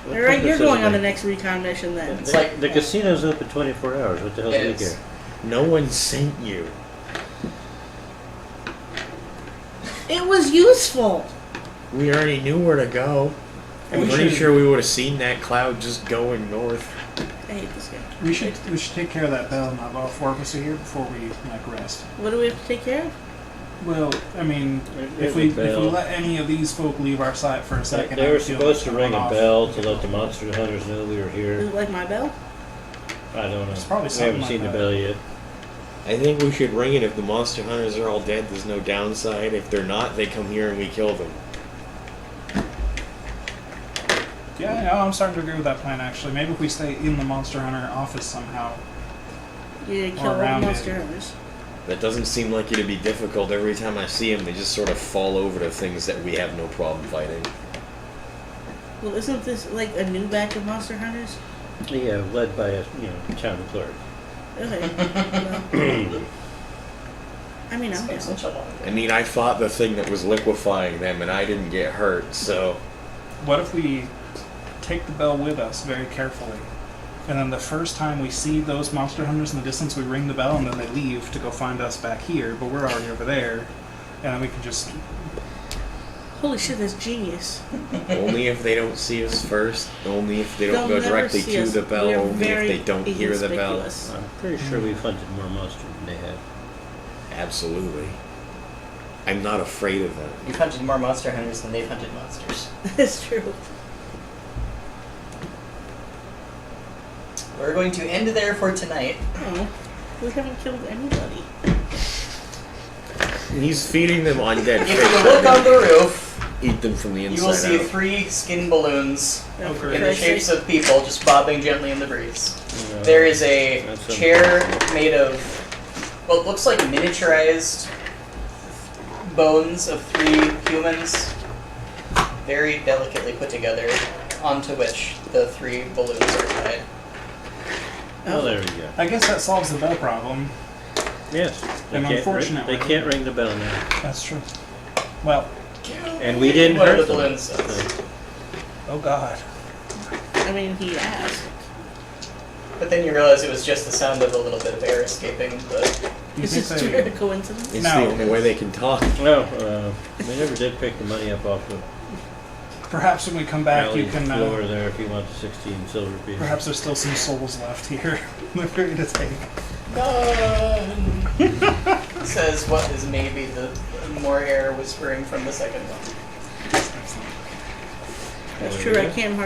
What Alright, purpose you're does going it on the make? next recon mission then. It's like- the casino's open 24 hours. What the hell do It we is. care? No one sent you. It was useful! We already knew where to go. I'm We pretty should- sure we would have seen that cloud just going north. I hate this game. We should take care of that bell not all 4 of us are here before we rest. What do we have to take care of? Well, I mean, There's if we a bell. let any of these folk leave our sight for a second, They I were feel supposed to like ring going a off. bell to let the monster hunters know we were Is here. it like my bell? I don't know. It's probably We something haven't like seen that. the bell yet. I think we should ring it if the monster hunters are all dead. There's no downside. If they're not, they come here and we kill them. Yeah, I'm starting to agree with that plan actually. Maybe if we stay in the Monster Hunter office somehow. You kill all the around it. monster hunters. That doesn't seem like it'd be difficult. Every time I see them, they just sort of fall over to things that we have no problem fighting. Well, isn't this like a new batch of monster hunters? Yeah, led by a town clerk. Okay. Well, I mean, It's I'm been down. such a long I mean, I fought the thing that was liquefying them, and I didn't get hurt, so... What if we take the bell with us very carefully, and then the first time we see those monster hunters in the distance, we ring the bell, and then they leave to go find us back here, but we're already over there, and then we can just... Holy shit, that's genius. Only if they don't see us first, only if they don't They'll go never directly see to us. the bell, We are only if very they don't hear the bell. inconspicuous. I'm pretty sure we've hunted more monsters than they have. Absolutely. I'm not afraid of them. You've hunted more monster hunters than they've hunted monsters. That's true. We're going to end there for tonight. Oh, we haven't killed anybody. He's feeding them undead If fish. you look on the roof, Eat them from the you inside will see out. 3 skin balloons Oh, for in the Christ's shapes sake. of people just bobbing gently in the breeze. No, There is a that's chair made of what looks like miniaturized bones of 3 humans, very delicately put together, onto which the 3 balloons are tied. Oh, there we go. I guess that solves the bell problem. Yes. And unfortunately- They can't ring the bell now. That's true. Well, And we didn't One of hurt the them. balloons says. oh god. I mean, he asked. But then you realize it was just the sound of a little bit of air escaping the... You Is think this they- a coincidence? It's No. the only way they can talk. No, they never did pick the money up off the Perhaps when we come back, alley you can. floor there if you want the 16 silver pieces. Perhaps there's still some souls left here. They're free to take. says what is maybe the more air whispering from the second one. That's true, I can't